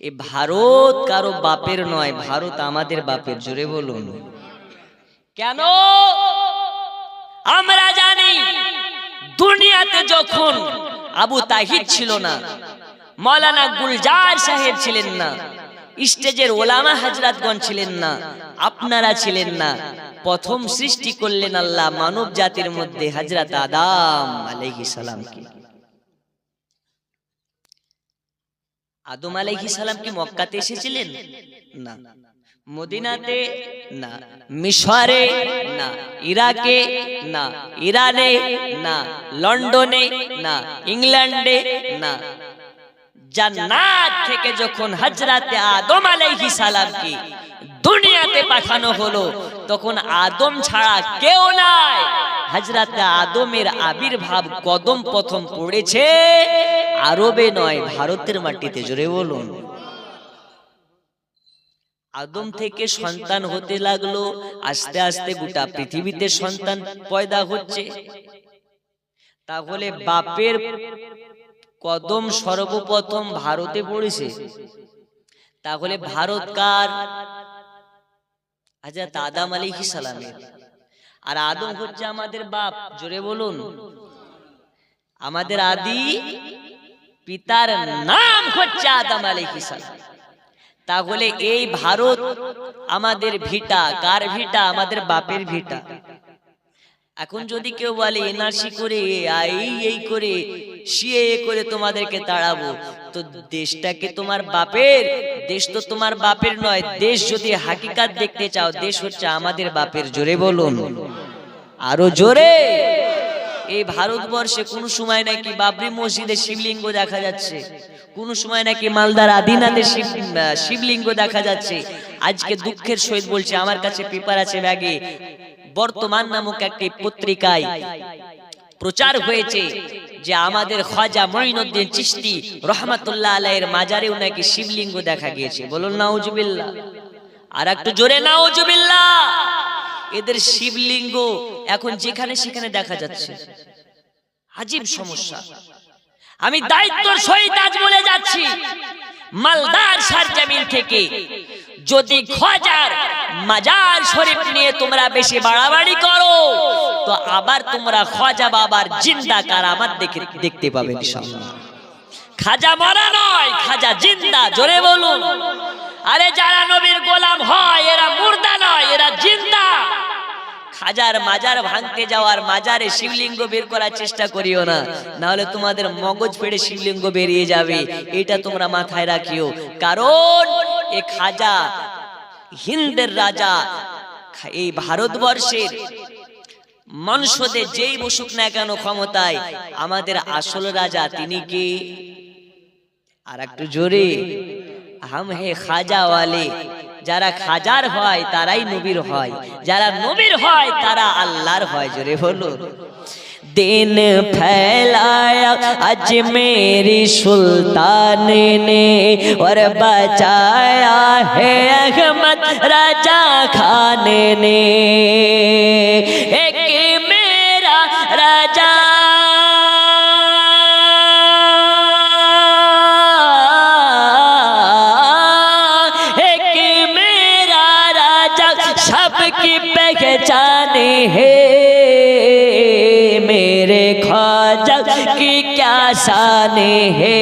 এই ভারত কারো বাপের নয়, ভারত আমাদের বাপের। জোরে বলুন কেন? আমরা জানি দুনিয়াতে যখন আবু তাহিদ ছিল না, মাওলানা গুলজার সাহেব ছিলেন না, স্টেজের ওলামা হযরতগণ ছিলেন না, আপনারা ছিলেন না, প্রথম সৃষ্টি করলেন আল্লাহ মানব জাতির মধ্যে হযরত আদম আলাইহিস সালামকে। আদম আলাইহিস সালাম কি মক্কাতে এসেছিলেন? না। মদিনাতে? না। মিশরে? না। ইরাকে? না। ইরানে? না। লন্ডনে? না। ইংল্যান্ডে? না। জান্নাত থেকে যখন হযরতে আদম আলাইহিস সালামকে দুনিয়াতে পাঠানো হলো, তখন আদম ছাড়া কেউ নাই। হযরতে আদমের আবির্ভাব কদম প্রথম পড়েছে আরবে নয়, ভারতের মাটিতে। জোরে বলুন। আদম থেকে সন্তান হতে লাগলো, আস্তে আস্তে গোটা পৃথিবীতে সন্তান পয়দা হচ্ছে। তাহলে বাপের কদম সর্বপ্রথম ভারতে পড়েছে। তাহলে ভারত কার? হযরত আদম আলাইহিস সালামের। আর আদম হচ্ছে আমাদের বাপ। জোরে বলুন। আমাদের আদি পিতার নাম হচ্ছে আদম আলাইহিস সালাম। তাহলে এই ভারত আমাদের ভিটা। কার ভিটা? আমাদের বাপের ভিটা। এখন যদি কেউ বলে এনআরসি করে, এই করে, সিএএ করে তোমাদেরকে তাড়াবো, তো দেশটাকে তোমার বাপের? দেশ তো তোমার বাপের নয়। দেশ যদি হাকিকাত দেখতে চাও, দেশ হচ্ছে আমাদের বাপের। জোরে বলুন, আরো জোরে। এই ভারতবর্ষে কোন সময় নাকি বাবরি মসজিদে শিবলিঙ্গ দেখা যাচ্ছে, কোন সময় নাকি মালদার আদিনাথে শিবলিঙ্গ দেখা যাচ্ছে। আজকে দুঃখের সহিত বলছে, আমার কাছে পেপার আছে ব্যাগে, বর্তমান নামক একটি পত্রিকায় প্রচার হয়েছে যে আমাদের খাজা মঈনুদ্দিন চিশতি রহমাতুল্লাহ আলাইহির মাজারেও নাকি শিবলিঙ্গ দেখা গিয়েছে। বলুন নাউজুবিল্লাহ, আর একটু জোরে নাউজুবিল্লাহ। এদের শিবলিঙ্গ এখন যেখানে সেখানে দেখা যাচ্ছে। আজীব সমস্যা। আমি দায়িত্বের সহিত আজ বলে যাচ্ছি, মালদার সরজমিন থেকে যদি খাজার মাজার শরীফ নিয়ে তোমরা বেশি বাড়াবাড়ি করো, তো আবার তোমরা খাজা বাবার জিন্দা কারামাত দেখতে পাবে ইনশাআল্লাহ। খাজা মরা নয়, খাজা জিন্দা। জোরে বলুন। আরে যারা নবীর গোলাম হয় এরা মুর্দা নয়, এরা জিন্দা। খাজার মাজার ভাঙতে যাওয়ার, মাজারে শিবলিঙ্গ বের করার চেষ্টা করিও না, না হলে তোমাদের মগজ ফেড়ে শিবলিঙ্গ বেরিয়ে যাবে। এটা তোমরা মাথায় রাখিও। কারণ এ খাজা হিন্দের রাজা, এই ভারতবর্ষের মানুষদের যেই বসুক না কেন ক্ষমতায়, আমাদের আসল রাজা তিনি কে? আর একটু জোরে, হাম হে খাজা ওয়ালে। যারা খাজার হয় তারাই নবীর হয়, যারা নবীর হয় তারা আল্লাহর হয়। জোরে বলুন। दिन फैलाया अजमेरी सुल्तान ने और बचाया है अहमद राजा खान ने। एक मेरा राजा सबकी पहचान है, मेरे ख्वाजा ख्वाजा की क्या शान है,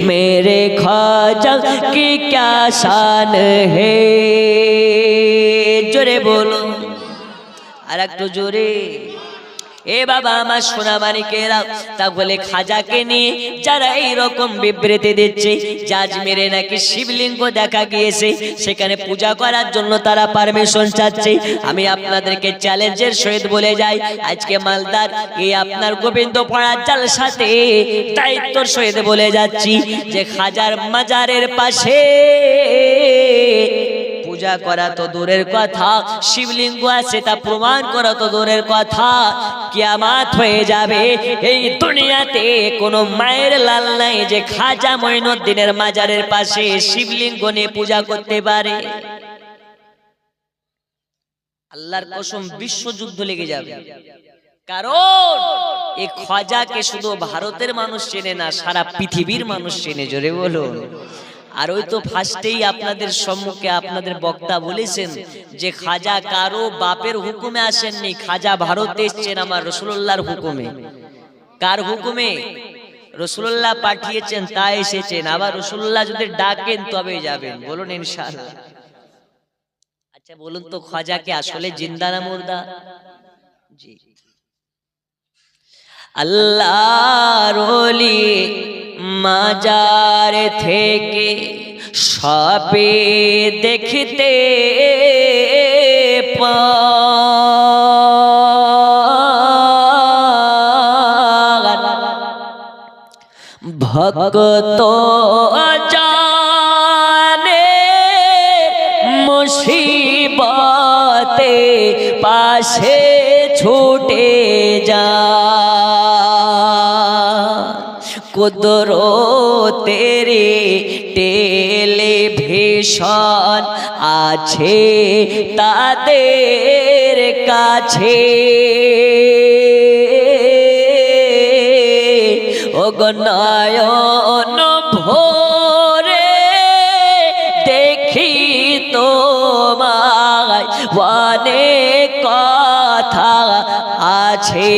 मेरे ख्वाजा की क्या शान है। जोरे बोलो আর একটু জোরে। এ বাবা আমার সোনা মানিকেরা, তাহলে খাজাকে নিয়ে যারা এইরকম বিবৃতি দিচ্ছে যে আজমিরে নাকি শিবলিঙ্গ দেখা গিয়েছে, সেখানে পূজা করার জন্য তারা পারমিশন চাচ্ছে, আমি আপনাদেরকে চ্যালেঞ্জের সহিত বলে যাই, আজকে মালদার এই আপনার গোবিন্দ পাড়ার জালসাতে দায়িত্বর সহিত বলে যাচ্ছি যে খাজার মাজারের পাশে পূজা করা তো দূরের কথা, শিবলিঙ্গ আছে তা প্রমাণ করা তো দূরের কথা, কিয়ামত হয়ে যাবে। এই দুনিয়াতে কোনো মায়ের লাল নাই যে খাজা মঈনুদ্দিনের মাজারের পাশে শিবলিঙ্গ নিয়ে পূজা করতে পারে। আল্লাহর কসম বিশ্বযুদ্ধ লেগে যাবে, কারণ এই খাজাকে শুধু ভারতের মানুষ চেনে না, সারা পৃথিবীর মানুষ চেনে। জোরে বলুন। আর ওই তো ফার্স্টেই আপনাদের সম্মুখে আপনাদের বক্তা বলেছেন যে খাজা কারো বাপের হুকুমে আসেননি, খাজা ভারতে এসেছেন আমার রাসূলুল্লাহর হুকুমে। কার হুকুমে? রাসূলুল্লাহ পাঠিয়েছেন তাই এসেছেন। আবার রাসূলুল্লাহ যদি ডাকেন তবে যাবেন। বলুন ইনশাআল্লাহ। আচ্ছা বলুন তো খাজা কি আসলে জিন্দা না মুর্দা? জি। আল্লাহর ওলি মাজার থেকে সবে দেখতে ভক্ত জানে মুসিবতে পাশে ছুটে যা, কুদরতের টেলিভিশন আছে তাদের কাছে, ওগো নয়ন ভরে দেখি তোমায় অনেক কথা আছে।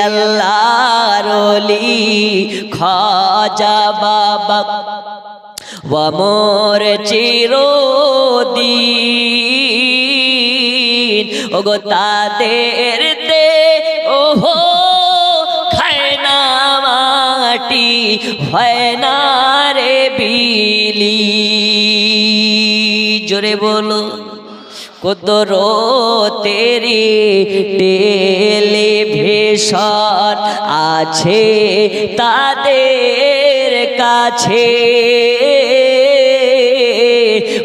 আল্লাহর ওলি খাজা বাবা ওমর চিরদিন, ওগো তাদের দে ওহো খায় না মাটি, হয় না রে বিলি। জোরে বলো। কুদরতের টেলিভিশন আছে তাদের কাছে,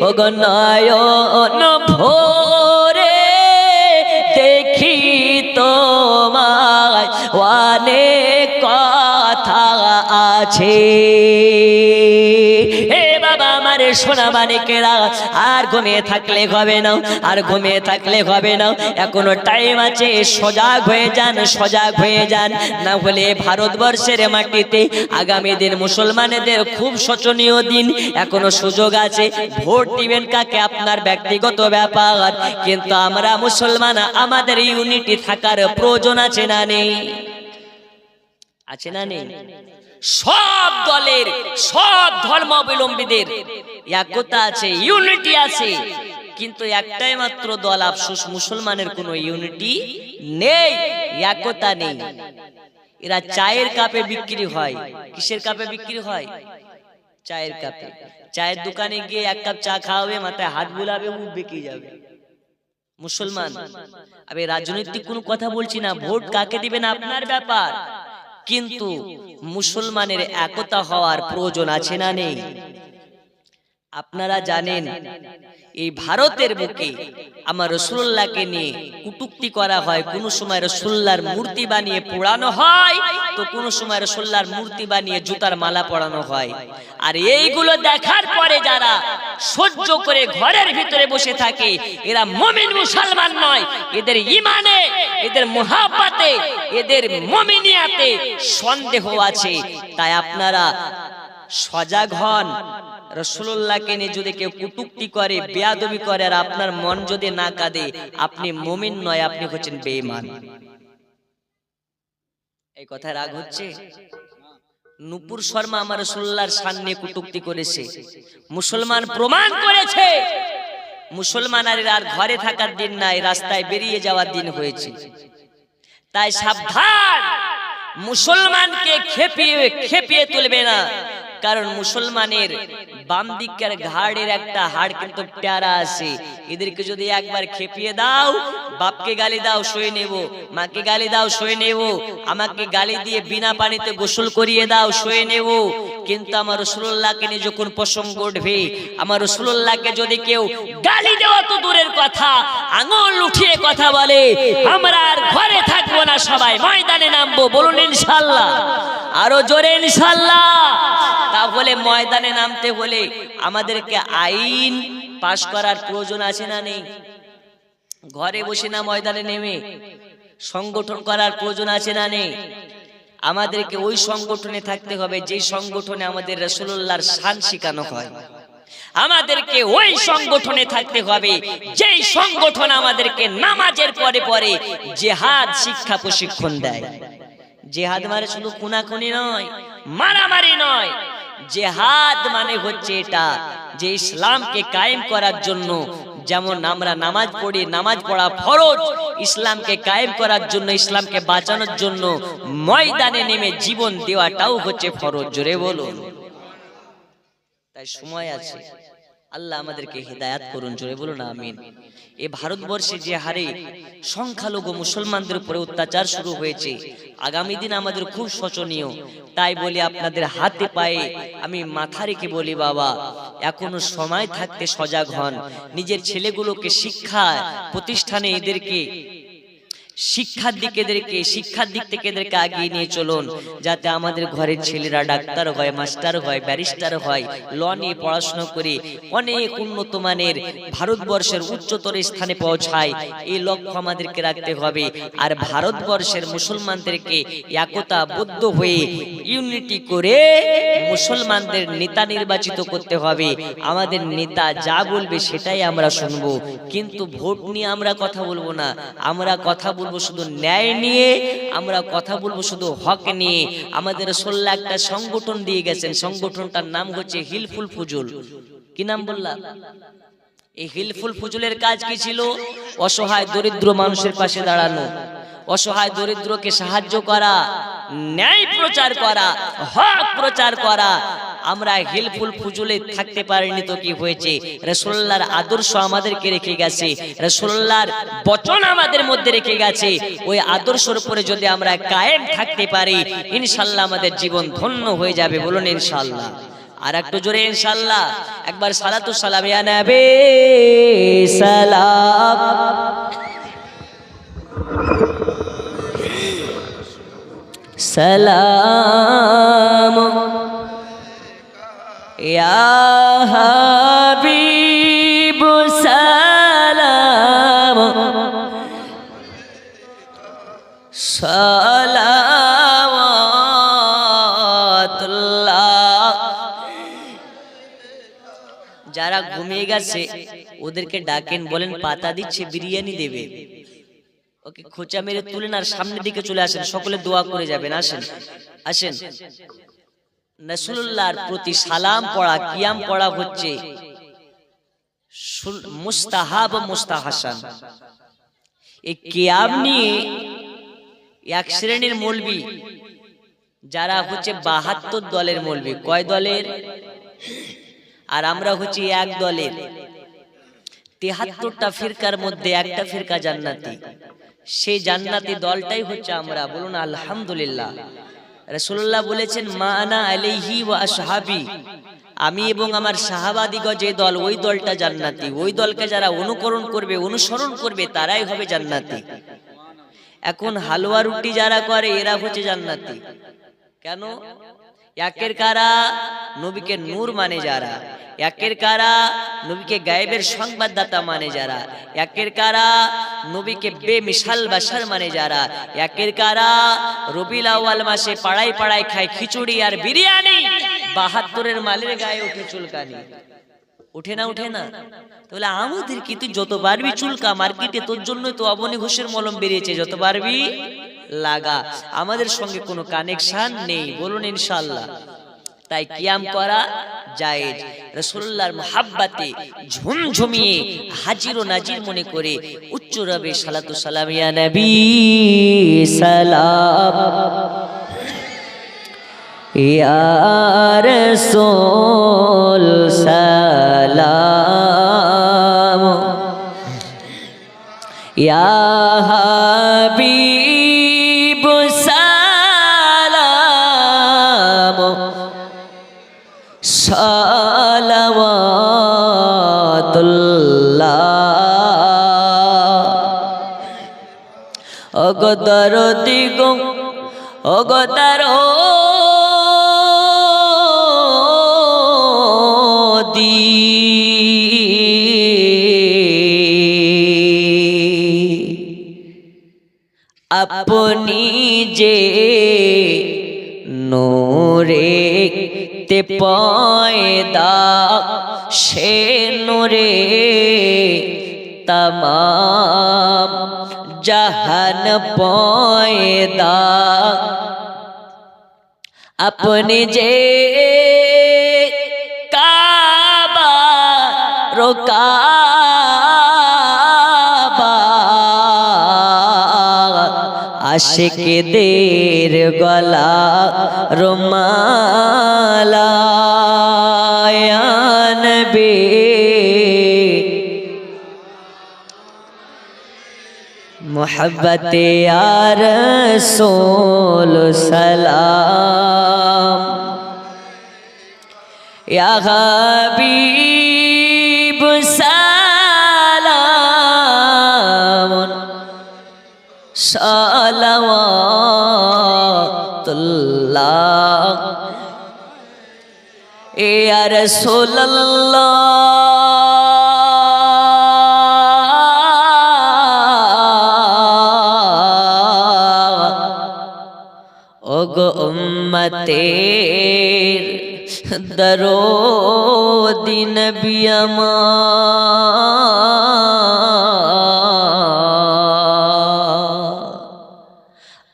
ওগো নয়ন ভরে দেখি তোমায় অনেক কথা আছে। সোনা মানিকেরা, আর ঘুমিয়ে থাকলে হবে না, আর ঘুমিয়ে থাকলে হবে না, এখনো টাইম আছে। সজাগ হয়ে যান, সজাগ হয়ে যান, না হলে ভারতবর্ষের মাটিতে আগামী দিন মুসলমানদের খুব শোচনীয় দিন। এখনো সুযোগ আছে, ভোট দিবেন কাকে আপনার ব্যক্তিগত ব্যাপার, কিন্তু আমরা মুসলমান, আমাদের ইউনিটি থাকার প্রয়োজন আছে না নেই? আছে না নেই? সব দলের, সব ধর্মাবলম্বীদের একতা আছে, ইউনিটি আছে, কিন্তু একটাই মাত্র দল আফসোস, মুসলমানের কোনো ইউনিটি নেই, একতা নেই। এরা চায়ের কাপে বিক্রি হয়। কিসের কাপে বিক্রি হয়? চায়ের কাপে। চায়ের দোকানে গিয়ে এক কাপ চা খাওয়াবে, মাথায় হাত বুলাবে, মুখ বেঁকে যাবে। মুসলমান, আমি রাজনৈতিক কোনো কথা বলছি না, ভোট কাকে দিবেন আপনার ব্যাপার, কিন্তু মুসলমানের একতা হওয়ার প্রয়োজন আছে না নেই? আপনারা জানেন এই ভারতের বুকে আমার রাসূলুল্লাহকে নিয়ে কটূক্তি করা হয়। কোন সময় রাসূলুল্লাহর মূর্তি বানিয়ে পোড়ানো হয়, তো কোন সময় রাসূলুল্লাহর মূর্তি বানিয়ে জুতার মালা পরানো হয়। আর এইগুলো দেখার পরে যারা সহ্য করে ঘরের ভিতরে বসে থাকে, এরা মুমিন মুসলমান নয়। এদের ঈমানে, এদের মুহাব্বতে, এদের মুমিনিয়াতে সন্দেহ আছে। তাই আপনারা সজাগ হন। রাসূলুল্লাহকে নিয়ে যদি কেউ কটূক্তি করে, বেয়াদবি করে, আর আপনার মন যদি না কাঁদে, আপনি মুমিন নয়, আপনি হচ্ছেন বেঈমান। এই কথায় রাগ হচ্ছে? নূপুর শর্মা আমার রাসূলুল্লাহর সামনে কটূক্তি করেছে, মুসলমান প্রমাণ করেছে মুসলমানের আর ঘরে থাকার দিন নাই, রাস্তায় বেরিয়ে যাওয়ার দিন হয়েছে। তাই সাবধান, মুসলমানকে খেপিয়ে তুলবে না, কারণ মুসলমানের বাম দিকের ঘাড়ের একটা হাড় কিন্তু প্যারা আছে, এদেরকে যদি একবার খেপিয়ে দাও, বাপকে গালি দাও সয়ে নেব, মাকে গালি দাও সয়ে নেব, আমাকে গালি দিয়ে বিনা পানিতে গোসল করিয়ে দাও সয়ে নেব, কিন্তু আমার রাসূলুল্লাহকে নিয়ে যখন প্রসঙ্গ উঠবে, আমার রাসূলুল্লাহকে যদি কেউ গালি দেওয়া তো দূরের কথা, আঙুল উঠিয়ে কথা বলে, আমরা আর ঘরে থাকবো না, সবাই ময়দানে নামবো, বলুন ইনশাআল্লাহ, আরো জোরে ইনশাআল্লাহ। তাহলে ময়দানে নামতে হলে আমাদেরকে আইন পাশ করার প্রয়োজন আছে না নেই? ঘরে বসে না ময়দানে নেমে সংগঠন করার প্রয়োজন আছে না নেই? আমাদেরকে ওই সংগঠনে থাকতে হবে যে সংগঠনে আমাদের রাসূলুল্লাহর শান শেখানো হয়, আমাদেরকে ওই সংগঠনে থাকতে হবে যেই সংগঠন আমাদেরকে নামাজের পরে পরে জিহাদ শিক্ষা প্রশিক্ষণ দেয়। জিহাদ মানে শুধু খুনাখুনি নয়, মারামারি নয়, জিহাদ মানে হচ্ছে এটা যে ইসলামকে কায়েম করার জন্য, যেমন আমরা নামাজ পড়ি, নামাজ পড়া ফরজ, ইসলামকে কায়েম করার জন্য, ইসলামকে বাঁচানোর জন্য ময়দানে নেমে জীবন দেওয়াটাও হচ্ছে ফরজ। জোরে বলুন। তাই সময় আছে, আল্লাহ আমাদেরকে হিদায়াত করুন, জোরে বলুন আমিন। এই ভারতবর্ষে যে হারে সংখ্যালঘু মুসলমানদের উপরে অত্যাচার শুরু হয়েছে, আগামী দিন আমাদের খুব শোচনীয়। তাই বলি আপনাদের হাতে পায়ে আমি মাথা রেখে বলি, বাবা এখনো সময় থাকতে সজাগ হন, নিজের ছেলেগুলোকে শিক্ষা প্রতিষ্ঠানে এদেরকে শিক্ষার দিক থেকে এদেরকে আগিয়ে নিয়ে চলুন, যাতে আমাদের ঘরের ছেলেরা ডাক্তার হয়, মাস্টার হয়, ব্যারিস্টার হয়, ল নিয়ে পড়াশোনা করে অনেক উন্নত মানের ভারতবর্ষের উচ্চতর স্থানে পৌঁছায়, এই লক্ষ্য আমাদেরকে রাখতে হবে। আর ভারতবর্ষের মুসলমানদেরকে একতাবদ্ধ হয়ে ইউনিটি করে মুসলমানদের নেতা নির্বাচিত করতে হবে। আমাদের নেতা যা বলবে সেটাই আমরা শুনবো, কিন্তু ভোট নিয়ে আমরা কথা বলবো না, আমরা কথা বলবো শুধু ন্যায় নিয়ে, আমরা কথা বলবো শুধু হক নিয়ে। আমাদের রাসূলুল্লাহ একটা সংগঠন দিয়ে গেছেন, সংগঠনটার নাম হচ্ছে হিলফুল ফুজুল। কি নাম বললাম? এই হিলফুল ফুজুলের কাজ কি ছিল? অসহায় দরিদ্র মানুষের পাশে দাঁড়ানো, অসহায় দরিদ্রকে সাহায্য করা, ন্যায় প্রচার করা, হক প্রচার করা। আমরা হিলফুল ফুজুলে থাকতে পারিনি তো কি হয়েছে? রাসূলুল্লাহর আদর্শ আমাদেরকে রেখে গেছে, রাসূলুল্লাহর বচন আমাদের মধ্যে রেখে গেছে। ওই আদর্শের উপরে যদি আমরা কায়েম থাকতে পারি, ইনশাআল্লাহ আমাদের জীবন ধন্য হয়ে যাবে। বলুন ইনশাআল্লাহ। আর একটু জোরে ইনশাআল্লাহ। একবার সালাতু সালাম ইয়া নবী সালাম। সালাম ইয়া হাবিব সালাম সালাওয়াতুল্লাহ। যারা ঘুমিয়ে গেছে ওদেরকে ডাকেন, বলেন পাতা দিচ্ছে, বিরিয়ানি দেবে। ওকে খোঁচা মেরে তুলেন আর সামনের দিকে চলে আসেন, সকলে দোয়া করে যাবেন। আসেন আসেন। রাসূলুল্লাহর প্রতি সালাম পড়া, কিয়াম পড়া হচ্ছে মুস্তাহাব মুস্তাহাসান। এই কিয়াম নিয়ে এক শ্রেণীর মৌলবি, যারা হচ্ছে ৭২ দলের মৌলবি। কয় দলের? আর আমরা হচ্ছে এক দলের। ৭৩টা ফিরকার মধ্যে একটা ফিরকা জান্নাতি, সেই জান্নাতি দলটাই হচ্ছে আমরা। বলুন আলহামদুলিল্লাহ। রাসূলুল্লাহ বলেছেন, মা আনা আলাইহি ওয়া আসহাবি, আমি এবং আমার সাহাবাদিগণ যে দল, ওই দলটা জান্নাতি। ওই দলকে যারা অনুকরণ করবে, অনুসরণ করবে, তারাই হবে জান্নাতি। এখন হালুয়া রুটি যারা করে এরা হচ্ছে জান্নাতি। কেন? একের কারা নবীকে নূর মানে যারা, একের কারা নবীকে গায়েবের সংবাদদাতা মানে যারা, একের কারা নবীকে বেমিসাল বাশার মানে যারা, একের কারা রবিউল আউয়াল মাসে পাড়ায় পাড়ায় খায় খিচুড়ি আর বিরিয়ানি, ৭২-এর মালের গায়ে ওঠে চুলকানি। উঠে না? উঠে না? তাহলে আমাদের কি তুই যত পারবি চুলকা, মার্কেটে তোর জন্য তো অবনী ঘোষের মলম বেরিয়েছে, যত পারবি লাগা, আমাদের সঙ্গে কোনো কানেকশন নেই, বলুন ইনশাআল্লাহ। তাই কিয়াম করা জায়েজ। রাসূলুল্লাহর মুহাব্বতে ঝুমঝুমিয়ে হাজির ও নাজির মনে করে উচ্চ রবে সালাতু সালাম, ইয়া নবী সালাম, ইয়া রাসূল সালাম, ইয়া হাবিব সালাম, সালাওয়াতুল্লাহ। ওগো দরদি গো, ওগো দরদি, আপনি যে নূরে তে পয়দা, সে নূরে तमाम जहान पयदा, अपने जे काबा रोकाबा, आशिक देर गला रुमाला, या नबी मोहब्बत या रसूल सलाम, या हबीब सलाम, सलावतुल्लाह, या रसूल अल्लाह, ओगो उम्मतेर दरोदी नबी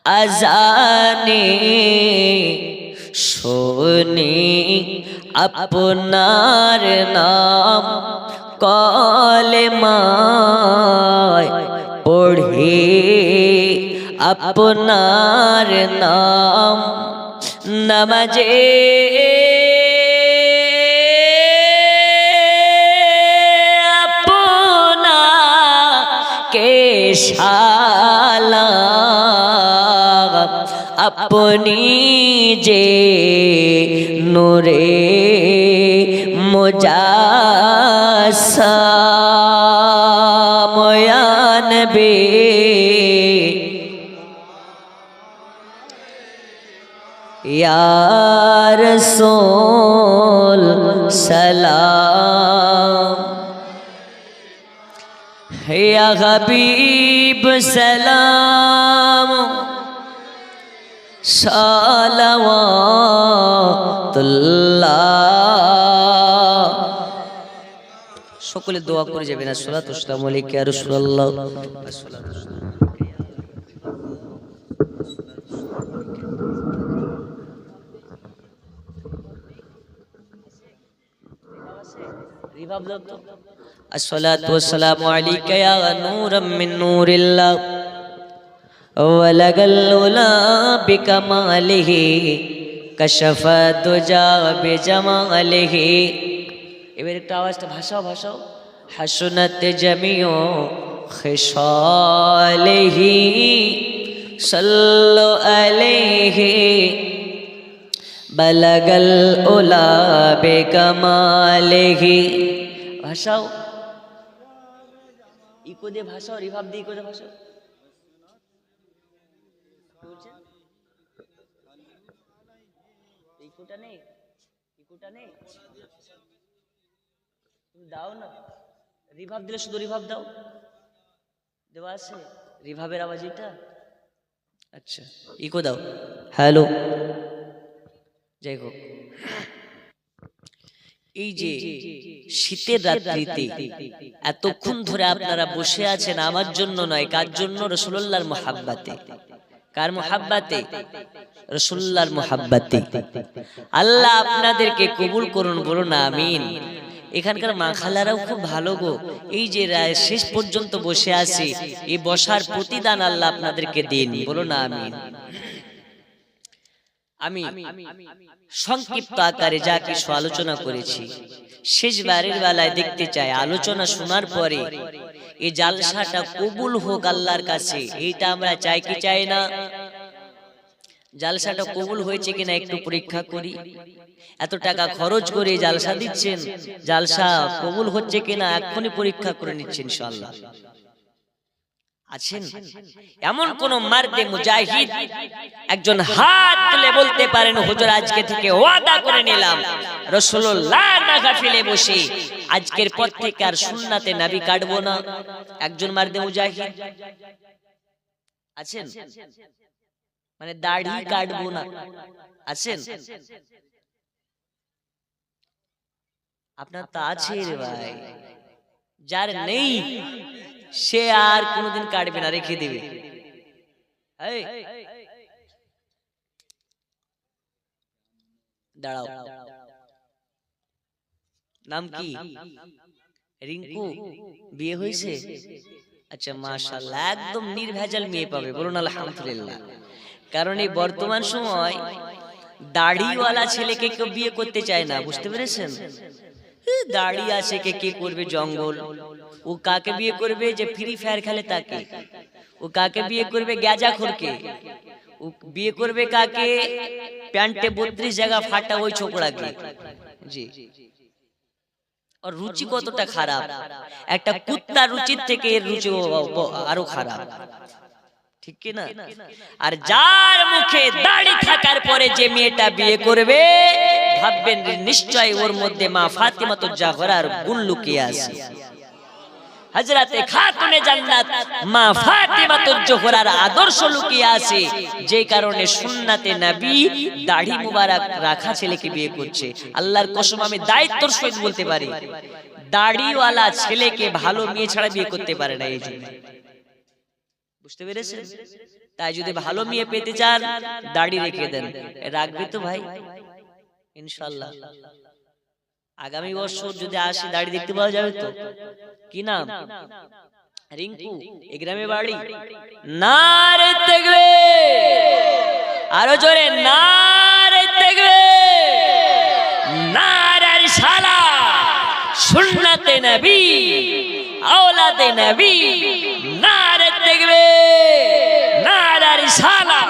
अजाने शोनी अपनार नाम कलेमाय पढ़े अपनार नाम नमाजे अपना के शाला, अपनी जे नूरे मुजास्सम, या नबी या रसूल सलाम, या हबीब सलाम, सलावतुल्लाह। সকলে দোয়া করে যাবেন। আসসালাতু ওয়াসসালামু আলাইকা ইয়া রাসূলুল্লাহ। अस्सलातु वस्सलामु अलैका या नूरम मिन नूरिल्लाह, वलगल उला बिकमालिही, कशफा दुजा बिजमालिही। এবার একটু আওয়াজটা ভাষাও ভাষাও। হাসনাত জামিউ খিসালিহি, সাল্লু আলাইহি, বালাগাল উলা বিকামালিহি। ভাষাও, ইকো দিয়ে ভাষাও, রিভাব দিয়ে ইকো দিয়ে ভাষাও। ইকোটা নেই, ইকোটা নেই, দাও না। রিভাব দিলে শুধু রিভাব দাও, দেওয়া আছে রিভাবের আওয়াজ এটা। আচ্ছা, ইকো দাও। হ্যালো, যাই হোক, এই যে শীতের রাত্রিতে এতক্ষণ ধরে আপনারা বসে আছেন আমার জন্য নয়, কার জন্য? রাসূলুল্লাহর মুহাব্বতে। কার মুহাব্বতে? রাসূলুল্লাহর মুহাব্বতে। আল্লাহ আপনাদেরকে কবুল করুন, বলুন আমিন। এখানকার মা খালারাও খুব ভালো গো, এই যে শেষ পর্যন্ত বসে আছি, এই বসার প্রতিদান আল্লাহ আপনাদেরকে দিন, বলুন আমিন। আমি সংক্ষিপ্ত আকারে যা কিছু আলোচনা করেছি শেষবারের বেলায় দেখতে চাই, আলোচনা শোনার পরে এই জালসাটা কবুল হোক আল্লাহর কাছে, এইটা আমরা চাই কি চাই না? জালসাটা কবুল হয়েছে কিনা একটু পরীক্ষা করি। এত টাকা খরচ করে জালসা দিচ্ছেন, জালসা কবুল হচ্ছে কিনা এখনই পরীক্ষা করে নিচ্ছেন ইনশাআল্লাহ। আছেন এমন কোন মার্দে মুজাহিদ একজন হাত তুলে বলতে পারেন, হুজুর আজকে থেকে ওয়াদা করে নিলাম রাসূলুল্লাহর মাহফিলে বসে আজকের পর থেকে আর সুন্নাতে নবী কাটবো না? একজন মার্দে মুজাহিদ আছেন? মানে দাড়ি কাটবো না, আছেন? আপনার তো আছে রে ভাই, যার নেই সে আর কোনোদিন কাটবে না, রেখে দেবে। দাঁড়াও, নাম কি? রিঙ্কু, বিয়ে হয়েছে? আচ্ছা মাশাআল্লাহ, একদম নির্ভেজাল মেয়ে পাবে, বলুন আলহামদুলিল্লাহ। কারণ এই বর্তমান সময় দাড়িওয়ালা ছেলেকে কেউ বিয়ে করতে চায় না, বুঝতে পেরেছেন? দাড়ি আছে কে কে করবে জঙ্গল, ও কাকে বিয়ে করবে? যে ফ্রি ফায়ার খেলে তাকে। ও কাকে বিয়ে করবে? গ্যাজাখোরকে। ও বিয়ে করবে কাকে? প্যান্টে 32 জায়গা ফাটা ওই ছোকরাকে। জি, আর রুচি কতটা খারাপ! একটা কুত্তার রুচির থেকে এর রুচি আরো খারাপ, ঠিক কি না? আর যার মুখে দাড়ি থাকার পরে যে মেয়েটা বিয়ে করবে, ভাববেন নিশ্চয় ওর মধ্যে মা ফাতিমাতুজ জাহরার গুণ লুকিয়ে আছে। হযরতে খাতুনে জান্নাত মা ফাতিমাতুজ জাহরার আদর্শ লুকিয়ে আছে, যে কারণে সুন্নাতে নবী দাড়ি মুবারক রাখা ছেলেকে বিয়ে করছে। আল্লাহর কসম আমি দায়িত্বের সহিত বলতে পারি, দাড়িওয়ালা ছেলেকে ভালো মেয়ে ছাড়া বিয়ে করতে পারে না। এই জন্য, বুঝতে পেরেছেন? তাই যদি ভালো মেয়ে পেতে চান দাড়ি রেখে দেন। রাখবি তো ভাই ইনশাআল্লাহ? আগামী বছর যদি আসি দাড়ি দেখতে পাওয়া যাবে তো? কি নাম? রিঙ্কু, এই গ্রামে বাড়ি। নারে তাকবীর, আরো জোরে নারে তাকবীর, নারে রিসালাত, সুন্নাতে নবী, আওলাদে নবী, নারে তাকবীর, নারে রিসালাত।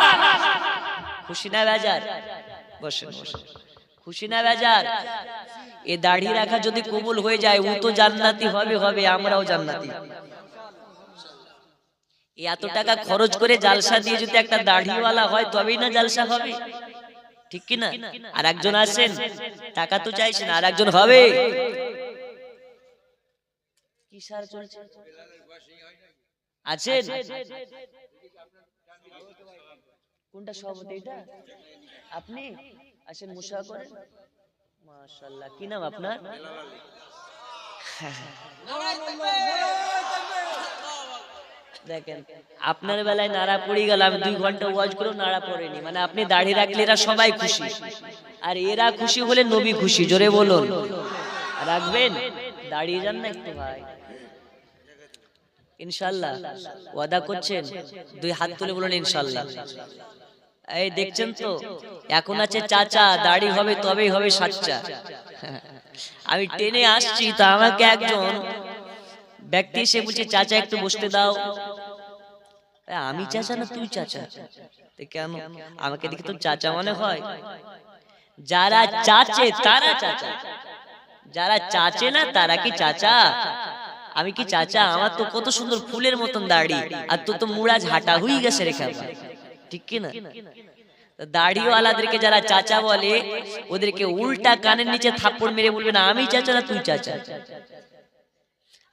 খুশি না বাজার? বসেন বসেন। খুশি না বাজার? এ দাড়ি রাখা যদি কবুল হয়ে যায়, ও তো জান্নাতি হবে, হবে আমরাও জান্নাতি। এত টাকা খরচ করে জালসা দিয়ে যদি একটা দাড়িওয়ালা হয় তবেই না জালসা হবে, ঠিক কি না? আর একজন আছেন টাকা তো চাইছেন, আর একজন হবে কি সার চলছে আছেন? কোনটা সভাপতি? এটা আপনি আসেন, মুশা করেন। মাশাআল্লাহ, কি নাম আপনার? দেখেন আপনার বেলায় নাড়া পড়ে গেল, আমি 2 ঘন্টা ওয়াজ করে নাড়া পড়েনি। মানে আপনি দাড়ি রাখলে এরা সবাই খুশি, আর এরা খুশি হলে নবী খুশি। জোরে বলুন, রাখবেন? দাঁড়িয়ে যান না একটু ভাই, ইনশাআল্লাহ ওয়াদা করছেন? 2 হাত তুলে বলুন ইনশাআল্লাহ। এই দেখছেন তো, এখন আছে চাচা, দাড়ি হবে তবেই হবে সাচ্চা। আমি টেনে আসছি তো আমাকে একজন ব্যক্তি এসে বলছে, চাচা একটু বসতে দাও। আমি চাচা না তুই চাচা? কেন? আমাকে দেখে তো চাচা মনে হয়? যারা চাচে তারা চাচা, যারা চাচে না তারা কি চাচা? আমি কি চাচা? আমার তো কত সুন্দর ফুলের মতন দাড়ি, আর তো মুড়া ঝাঁটা হয়ে গেছে রেখা, ঠিক কি না? দাড়িওয়ালাদেরকে যারা চাচা বলে, ওদেরকে উল্টা কানের নিচে থাপ্পড় মেরে বলবে না আমি চাচা না তুই চাচা।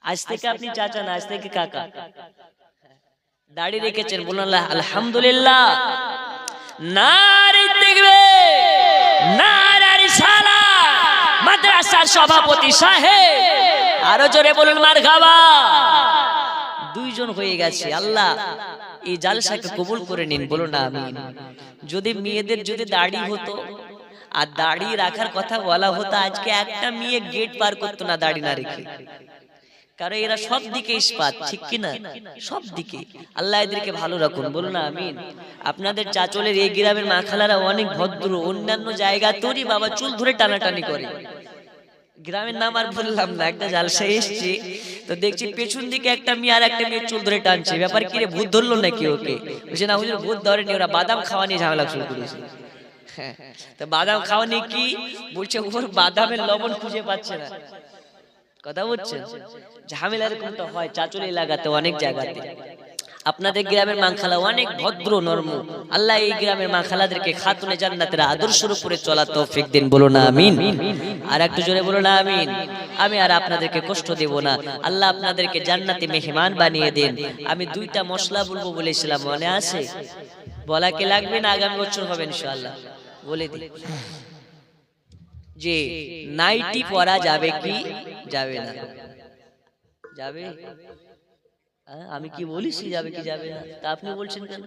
আজ থেকে আপনি চাচা না, আজ থেকে কাকা। দাড়ি রেখেছেন, বলুন আলহামদুলিল্লাহ। নারে তাকবীর, নারে রিসালাত। মাদ্রাসার সভাপতি সাহেব, আরো জোরে বলুন মারহাবা। 2 জন হয়ে গেছে। আল্লাহ এই জালসাকে কবুল করে নিন, বলো না আমিন। যদি মেয়েদের যদি দাড়ি হতো আর দাড়ি রাখার কথা বলা হতো, আজকে একটা মেয়ে গেট পার করতো না দাড়ি না রেখে। কারণ এরা সব দিকে ইস্পাত, ঠিক কিনা? সব দিকে আল্লাহ এদেরকে ভালো রাখুন, বলুন না আমিন। আপনাদের চাচলের এই গ্রামের মা খালারা অনেক ভদ্র, অন্যান্য জায়গা তোরই বাবা চুল ধরে টানাটানি করে। গ্রামের নাম আর বললাম না, একটা জালসা এসছে তো দেখছি পেছন দিকে একটা মেয়ে আর একটা মেয়ে চুল ধরে টানছে। ব্যাপার কি রে, ভূত ধরলো নাকি ওকে? বলছে না হুজুর, ভূত ধরেনি, ওরা বাদাম খাওয়া নিয়ে ঝামেলা শুরু করেছে। তো বাদাম খাওয়া নিয়ে কি বলছে, ওর বাদামের লবণ খুঁজে পাচ্ছে না। কথা বলছেন, ঝামেলা এরকমটা হয় চাচল এলাকাতে অনেক জায়গাতে। আপনাদের গ্রামের মাংখালা অনেক ভদ্র নরম। আল্লাহ এই গ্রামের মাংখালাদেরকে খাতুনে জান্নাতের আদর্শের উপরে চলার তৌফিক দিন, বলো না আমিন। আর একটু জোরে বলো না আমিন। আমি আর আপনাদেরকে কষ্ট দেব না, আল্লাহ আপনাদেরকে জান্নাতে মেহমান বানিয়ে দেন। আমি দুইটা মশলা বলবো বলেছিলাম, মনে আছে? বলা কি লাগবে না আগামী বছর হবে ইনশাআল্লাহ? বলে দিই যে নাইটি পরা যাবে কি যাবে না? যাবে? আমি কি বলিস যাবে কি যাবে না? তা আপনি বলছেন কেন?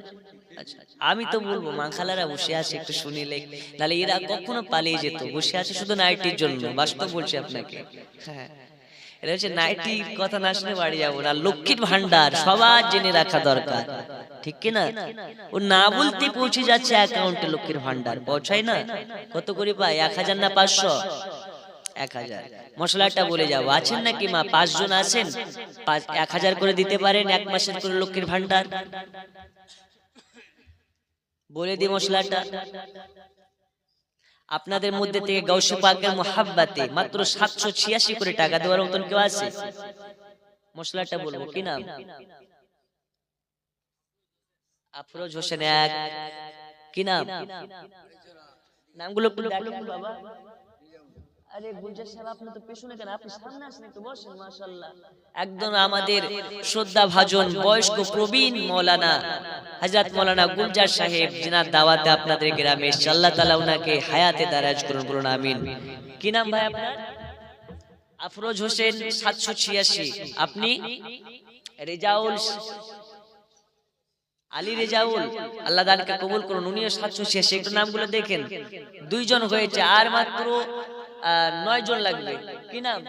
আচ্ছা আমি তো বলবো, মা খালারা বসে আছে একটু শুনিলে, নাহলে এরা কখনো পালিয়ে যেত। বসে আছে শুধু নাইটির জন্য, বাস্তব বলছি আপনাকে। হ্যাঁ, এটা হচ্ছে নাইটির কথা না শুনে বাড়ি যাবো না। লক্ষ্মীর ভান্ডার সবার জেনে রাখা দরকার, ঠিক কিনা? ও না বলতে পৌঁছে যাচ্ছে অ্যাকাউন্টে লক্ষ্মীর ভান্ডার, পৌঁছায় না? কত করে পায়? 1000 না 500? 1000। মশলাটা বলে যাবো, আছেন নাকি মা? 5 জন আছেন? 1000 করে দিতে পারেন এক মাসের করে লক্ষ্মীর ভান্ডার? বলে দি মশলাটা। আপনাদের মধ্যে থেকে গাউসে পাকের মোহাব্বতে মাত্র 786 করে টাকা দেওয়ার মতন কেউ আছে? মশলাটা বলবো, কি নাম? আফরোজ হোসেন এক। কি নাম? নামগুলো একটু দেখেন বাবা। আরে গুলজার সাহেব, আপনি তো পেছনে কেন? আপনি সামনে আসেন, একটু বসেন। মাশাআল্লাহ, একদম আমাদের শ্রদ্ধা ভাজন বয়স্ক প্রবীণ মাওলানা হযরত মাওলানা গুলজার সাহেব, যিনার দাওয়াতে আপনাদের গ্রামে এসেছে। আল্লাহ তাআলা উনাকে হায়াতে দারাজ করুন, বলুন আমিন। কি নাম ভাই আপনার? আফরোজ হোসেন 786। আপনি? রেজাউল আলী রেজাউল, আল্লাহ দানকে কবুল করুন। উনিও 786। একটু নামগুলো দেখেন, 2 জন হয়েছে, আর মাত্র 9 জন লাগবে। কি নাম?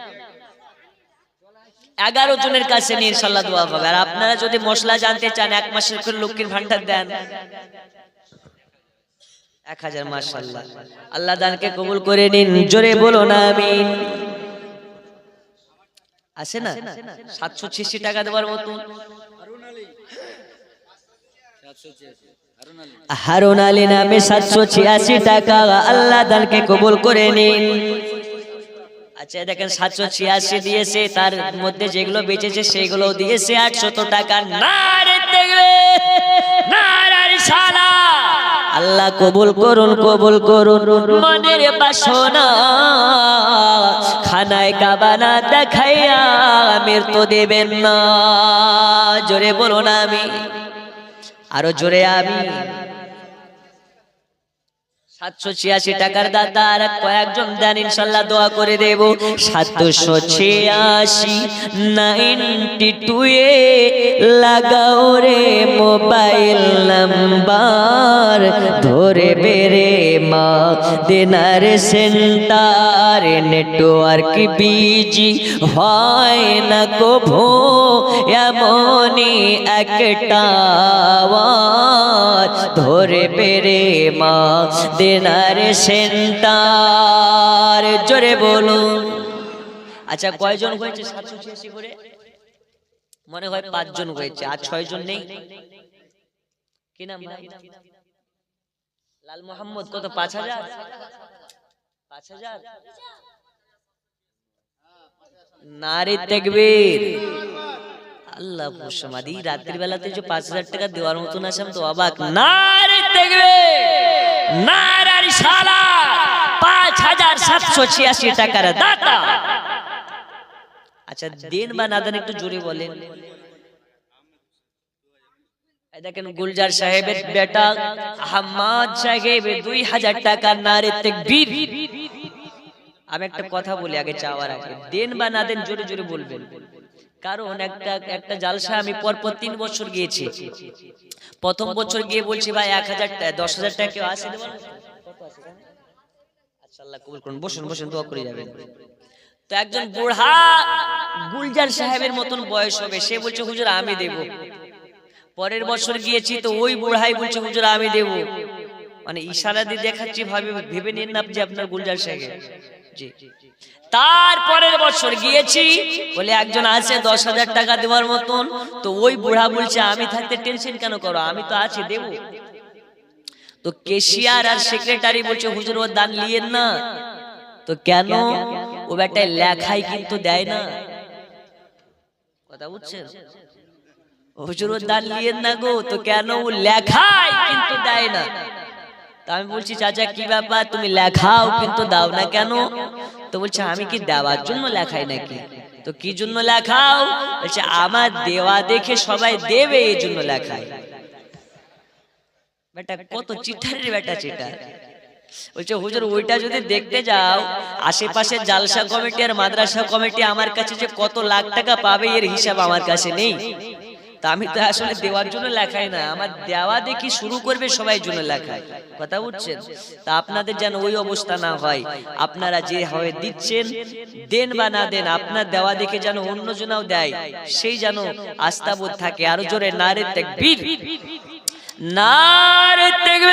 11 জনের কাছে নিয়ে ইনশাআল্লাহ দোয়া হবে। আর আপনারা যদি মশলা জানতে চান, এক মাসের করে লক্ষ্মীর ভান্ডার দেন 1000। মাশাআল্লাহ, আল্লাহ দানকে কবুল করে নিন, জোরে বলো না আমিন। আছে না 786 টাকা দেওয়ার মতো? হারুন আলী নামে 786 টাকা, আল্লাহ দানকে কবুল করে নিন। আচ্ছা দেখেন, 786 দিয়েছে, তার মধ্যে যেগুলো বেঁচেছে সেগুলো দিয়েছে 800 টাকা। নারে তাকবীর, নারে রিসালাত। আল্লাহ কবুল করুন, কবুল করুন মনের বাসনা। খানায় কাবা না দেখাইয়া মৃত্যু দেবেন না, জোরে বলো না আমি। আরো জোরে আমি। 786 টাকার দাতা আর কয়েকজন দেন, ইনশাআল্লাহ দোয়া করে দেব। 786 92 এ লাগাও রে মোবাইল নাম্বার, ধরে বেরে মা দিনার সেন্টার। নেটওয়ার্ক বিজি হয় না কভু, এমনই একটা ধরে বেরে মা দিনার সেন্টার, জোরে বলো। আচ্ছা কয়জন হয়েছে 786 করে? মনে হয় 5 জন হয়েছে, আর 6 জন নেই। কি নাম ভাই? লাল মোহাম্মদ। কত? 5000? 5000? নারে তাকবীর। আল্লাহ সমাধি রাতের বেলাতে যে 5000 টাকা দেওয়ার মতন আছে, আমি তো অবাক। নারে তাকবীর, নারে রিসালাত। 5786 টাকার দাতা। আচ্ছা দেন বা না দেন একটু জোরে বলেন। এই দেখেন গুলজার সাহেবের বেটা আহমদ সাহেব 2000 টাকা। নারে তাকবীর। আমি একটা কথা বলি আগে, চাওয়ার আগে, দেন বা না দেন জোরে জোরে বলবেন। কারণ একটা জালসা আমি পরপর 3 বছর গিয়েছি। প্রথম বছর গিয়ে বলছি ভাই 1000 টাকা 10,000 টাকা কেউ আসে দেব না? আচ্ছা আল্লাহ কবুল করুন, বসুন বসুন, দোয়া করে যাবেন। তো একজন বুড়া গুলজার সাহেবের মতন বয়স হবে, সে বলছে হুজুর আমি দেব। পরের বছর গিয়েছি তো ওই বুড়াই বলছে হুজুর আমি দেব। মানে ইশারা দিয়ে দেখাচ্ছি, ভেবে নিন না যে আপনার গুলজার সাহেব। জি। তারপরের বছর গিয়েছি, বলে একজন আছে 10,000 টাকা দেওয়ার মতন, তো ওই বুড়া বলছে আমি থাকতে টেনশন কেন করো, আমি তো আছি দেব। তো কেশিয়ার আর সেক্রেটারি বলছে হুজুর ও দান লিয়েন না। তো কেন? ও বেটায় লেখাই কিন্তু দেয় না। কথা বুঝছেন? হুজুর ও দান লিয়েন না গো। তো কেন? ও লেখাই কিন্তু দেয় না। তা আমি বলছি চাচা কি ব্যাপার, তুমি লেখাও কিন্তু দাও না কেন? তো বলছে আমি কি দেওয়ার জন্য লেখাই নাকি? তো কি জন্য লেখাও? বলছে আমার দেওয়া দেখে সবাই দেবে এই জন্য লেখাই। বেটা কত চিঠারের বেটা চিটার। বলছে হুজুর ওইটা যদি দেখতে যাও, আশেপাশে জালসা কমিটি আর মাদ্রাসা কমিটি আমার কাছে যে কত লাখ টাকা পাবে এর হিসাব আমার কাছে নেই। তা আমি তো আসলে দেওয়ার জন্য লেখাই না, আমার দেওয়া দেখি শুরু করবে সবাই জন্য লেখায়। কথা বুঝছেন? তা আপনাদের যেন ওই অবস্থা না হয়, আপনারা যে হয় দিচ্ছেন, দেন বা না দেন, আপনার দেওয়া দেখে যেন অন্যজনাও দেয়, সেই যেন আস্থাবোধ থাকে। আরো জোরে নারে তাকবীর, নারে তাকবীর,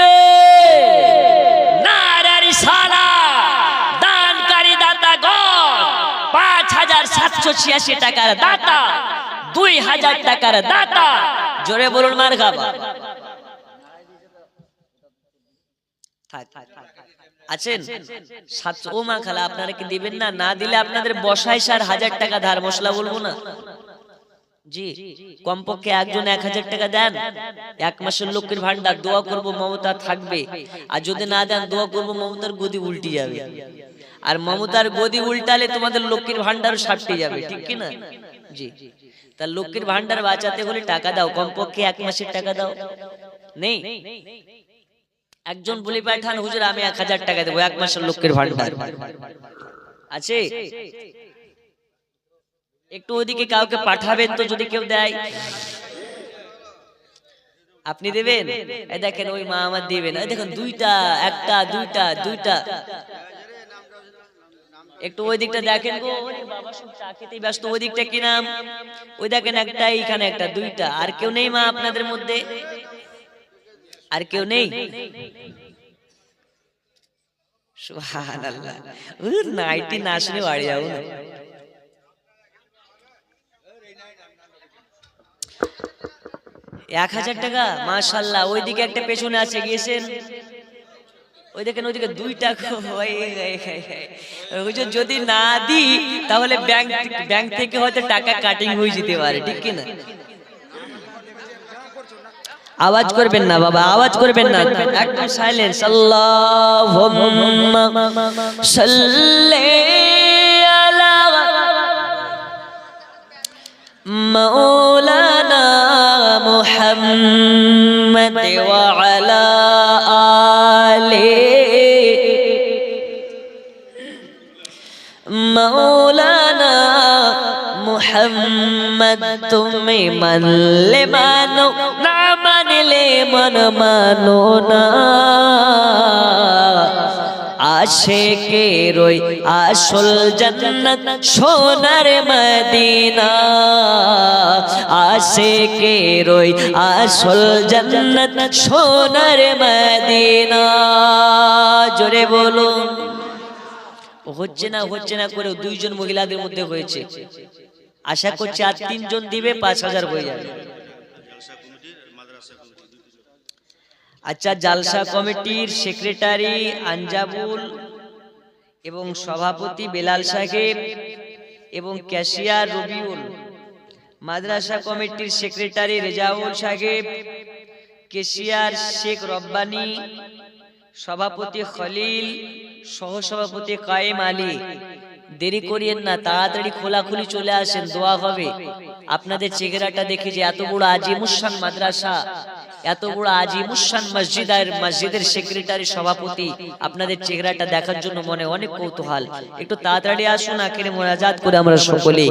নারে রিসালাত। দানকারী দাতাগণ 5,786 টাকার দাতা, 2,000 টাকার দাতা, জোরে বলুন মারহাবা। আছেন 700 ও মা খালা, আপনারা কি দিবেন না? না দিলে আপনাদের বসায় 4,000 টাকা ধার মশলা বলবো না। জি, কমপক্ষে একজন 1,000 টাকা দেন, 1 মাসের লক্ষ্মীর ভান্ডার, দোয়া করব মমতা থাকবে। আর যদি না দেন দোয়া করব মমতার গদি উল্টে যাবে। আর মমতার গদি উল্টালে তোমাদের লক্ষ্মীর ভান্ডারও সাপটে যাবে, ঠিক কি না? জি। তা লক্ষ্মীর ভান্ডার বাঁচাতে হলে টাকা দাও, কমপক্ষে 1 মাসের টাকা দাও। নেই? একজন বলি পাঠান হুজুর আমি 1,000 টাকা দেবো 1 মাসের লক্ষ্মীর ভান্ডার আছে? একটু ওদিকে কাউকে পাঠাবেন তো, যদি কেউ দেয়। আপনি দেবেন? এই দেখেন ওই মা আমার দেবেন, এই দেখেন 2টা, 1টা, 2টা, 2টা। একটু ওই দিকটা দেখেন গো, ওরে বাবা সব চা খেতেই ব্যস্ত। ওই দিকটা কি নাম? ওই দেখেন একটা, এইখানে একটা, 2টা। আর কেউ নেই মা আপনাদের মধ্যে? আর কেউ নেই? সুবহানাল্লাহ। ওর নাইটি না শুনে বাড়ি যাও না। এক 1,000 টাকা মাশাআল্লাহ। ওইদিকে একটা পেছনে আছে, গিয়েছেন? ওই দেখেন ওইদিকে 2টা। হুজুর যদি না দিই তাহলে ব্যাংক থেকে হয়তো টাকা কাটিং হয়ে যেতে পারে, ঠিক কি না? আওয়াজ করবেন না বাবা, আওয়াজ করবেন না, একদম সাইলেন্স। আল্লাহুম্মা সাল্লি আলা মাওলানা মুহাম্মদ ওয়া আলা আলি মাওলানা মুহাম্মদ। তুমি মানলে মানো, না মানলে মন মানো না। আশিকের ওই আসল জান্নাত সোনার মদিনা, আশিকের ওই আসল জান্নাত সোনার মদিনা। জোরে বলো। হচ্ছে না করে 2 জন মহিলাদের মধ্যে হয়েছে। আশা করছি আর 3 জন দিবে, 5,000 হয়ে যাবে। আচ্ছা, জালসা কমিটির সেক্রেটারি আঞ্জাবুল এবং সভাপতি বেলাল সাহেব এবং ক্যাশিয়ার রবিউল, মাদ্রাসা কমিটির সেক্রেটারি রেজাউল সাহেব, ক্যাশিয়ার শেখ রব্বানি, সভাপতি খলিল, সহসভাপতি কায়েম আলী। দেরি করিয়েন না, তাড়াতাড়ি খোলাখুলি চলে আসেন, দোয়া হবে। আপনাদের চেহারাটা দেখে যে এত বড় আজিমুশান মাদ্রাসা, এত বড় আজিমুশান মসজিদের সেক্রেটারি সভাপতি, আপনাদের চেহারাটা দেখার জন্য মনে অনেক কৌতূহল। একটু তাড়াতাড়ি আসুন, আখিরে মোনাজাত করে আমরা সকলে